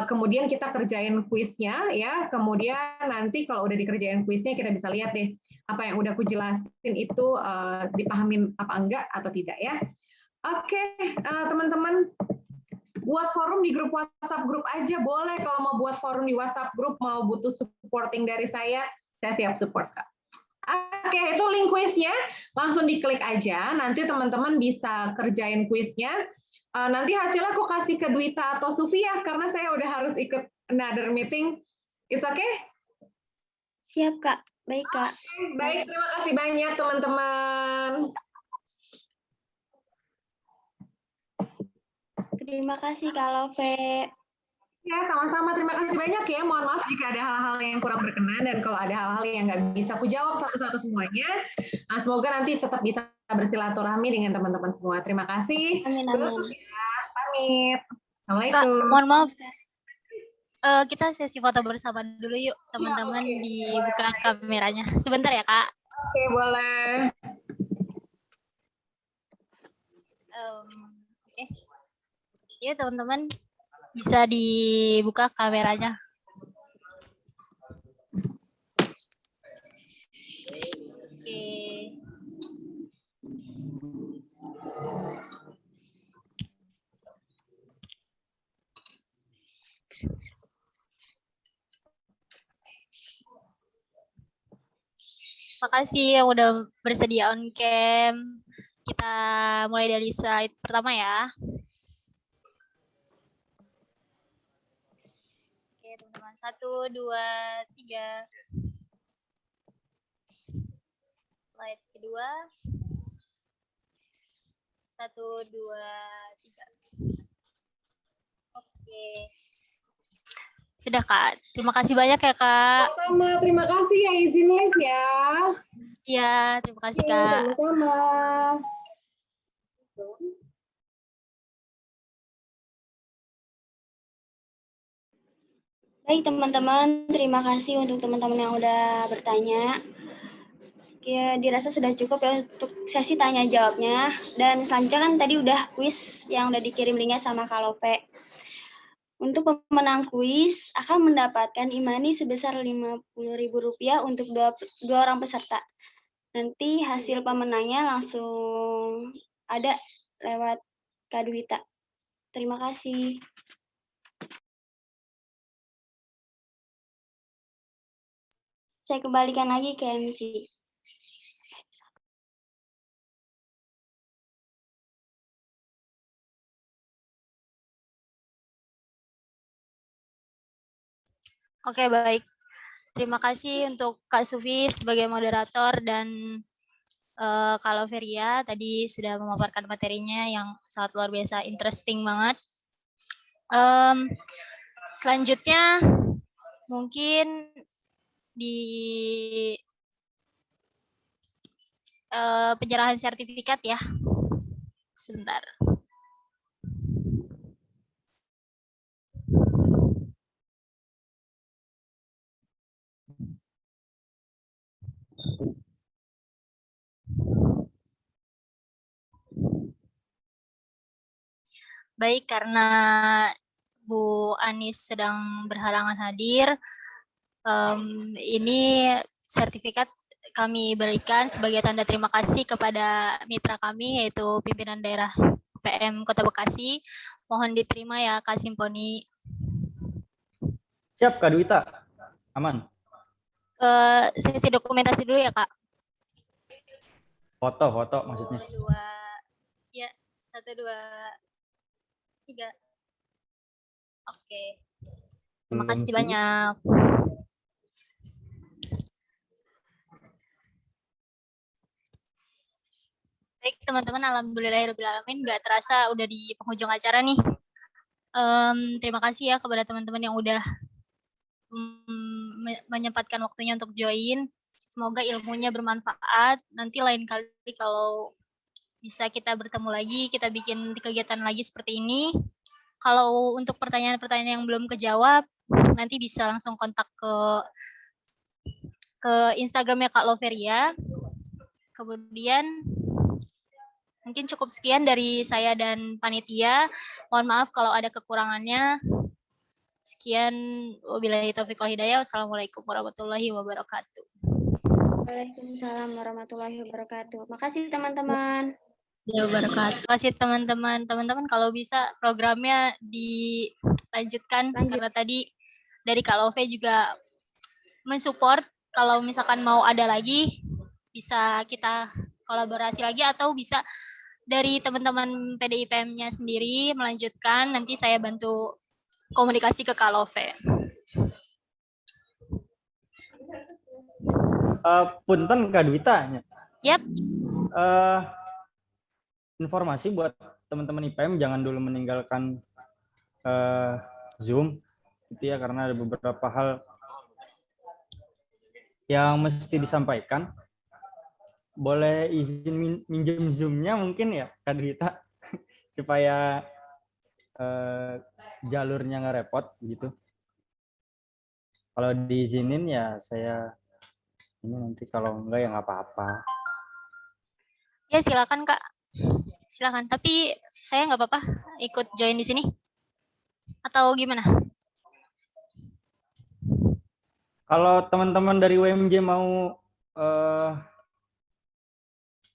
kemudian kita kerjain kuisnya ya, kemudian nanti kalau udah dikerjain kuisnya kita bisa lihat deh apa yang udah aku jelasin itu dipahamin apa enggak atau tidak ya. Oke, teman-teman, buat forum di grup WhatsApp grup aja boleh. Kalau mau buat forum di WhatsApp grup, mau butuh supporting dari saya siap support Kak. Oke, itu link kuisnya, langsung diklik aja. Nanti teman-teman bisa kerjain kuisnya. Nanti hasilnya aku kasih ke Dwita atau Sufia karena saya udah harus ikut another meeting. It's okay? Siap, Kak. Baik, Kak. Baik, terima kasih banyak teman-teman. Terima kasih, Kak Love. Ya, sama-sama. Terima kasih banyak ya. Mohon maaf jika ada hal-hal yang kurang berkenan dan kalau ada hal-hal yang nggak bisa aku jawab satu-satu semuanya. Nah, semoga nanti tetap bisa bersilaturahmi dengan teman-teman semua. Terima kasih. Amin, Tutup amin. ya. Pamit. Kak, Assalamualaikum. mohon maaf. Kita sesi foto bersama dulu yuk, teman-teman. oke. Dibuka kameranya. Sebentar ya, Kak. Oke, boleh. Oke. Ya, teman-teman. Bisa dibuka kameranya. Oke. Makasih yang udah bersedia on cam. Kita mulai dari slide pertama ya. Oke, teman-teman. 1, 2, 3. Slide kedua. 1, 2, 3. Oke. Sudah, Kak. Terima kasih banyak ya, Kak. Sama, terima kasih ya izin live ya. Iya, terima kasih, Kak. Sama-sama. Baik, teman-teman. Terima kasih untuk teman-teman yang udah bertanya. Ya, dirasa sudah cukup ya untuk sesi tanya jawabnya. Dan selanjutnya kan tadi udah kuis yang udah dikirim linknya sama Kak Lope. Untuk pemenang kuis akan mendapatkan imani sebesar Rp50.000 untuk dua orang peserta. Nanti hasil pemenangnya langsung ada lewat Kak Dwita. Terima kasih. Saya kembalikan lagi ke MC. Oke, baik. Terima kasih untuk Kak Sufi sebagai moderator dan Kak Loveria tadi sudah memaparkan materinya yang sangat luar biasa, interesting banget. Selanjutnya mungkin di penyerahan sertifikat ya. Sebentar. Baik, karena Bu Anis sedang berhalangan hadir, ini sertifikat kami berikan sebagai tanda terima kasih kepada mitra kami, yaitu pimpinan daerah PM Kota Bekasi. Mohon diterima ya Kak Simponi. Siap Kak Dwita. Aman. Sesi dokumentasi dulu ya Kak. Foto maksudnya. 1, 2, ya 1, 2, 3. Oke. Terima Belum kasih sih. banyak. Baik teman-teman, alhamdulillahirrahmanirrahim, nggak terasa udah di penghujung acara nih. Terima kasih ya kepada teman-teman yang udah menyempatkan waktunya untuk join. Semoga ilmunya bermanfaat. Nanti lain kali kalau bisa kita bertemu lagi, kita bikin kegiatan lagi seperti ini. Kalau untuk pertanyaan-pertanyaan yang belum kejawab, nanti bisa langsung kontak ke Instagramnya Kak Loveria. Kemudian mungkin cukup sekian dari saya dan panitia. Mohon maaf kalau ada kekurangannya. Sekian, wabillahi taufiq wal hidayah. Wassalamualaikum warahmatullahi wabarakatuh. Waalaikumsalam warahmatullahi wabarakatuh. Makasih teman-teman. Terima kasih teman-teman. Teman-teman kalau bisa programnya dilanjutkan karena tadi dari Kak Love juga mensupport kalau misalkan mau ada lagi bisa kita kolaborasi lagi atau bisa dari teman-teman PDIPM-nya sendiri melanjutkan, nanti saya bantu komunikasi ke Kak Love. Punten Kak Dwita. Yap. Informasi buat teman-teman IPM jangan dulu meninggalkan Zoom gitu ya, karena ada beberapa hal yang mesti disampaikan. Boleh izin minjem Zoom-nya mungkin ya Kak Dwita supaya jalurnya nggak repot gitu. Kalau diizinin ya saya ini, nanti kalau enggak ya nggak apa-apa. Ya silakan Kak. Silakan. Tapi saya nggak apa-apa ikut join di sini. Atau gimana? Kalau teman-teman dari WMJ mau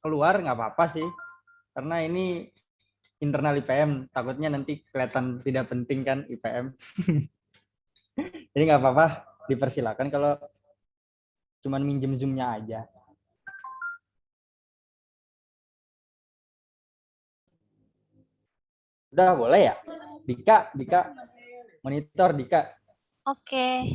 keluar nggak apa-apa sih, karena ini internal IPM, takutnya nanti kelihatan tidak penting kan IPM. Jadi nggak apa-apa, dipersilakan kalau cuman minjem Zoom-nya aja. Udah boleh ya? Dika, monitor Dika. Oke.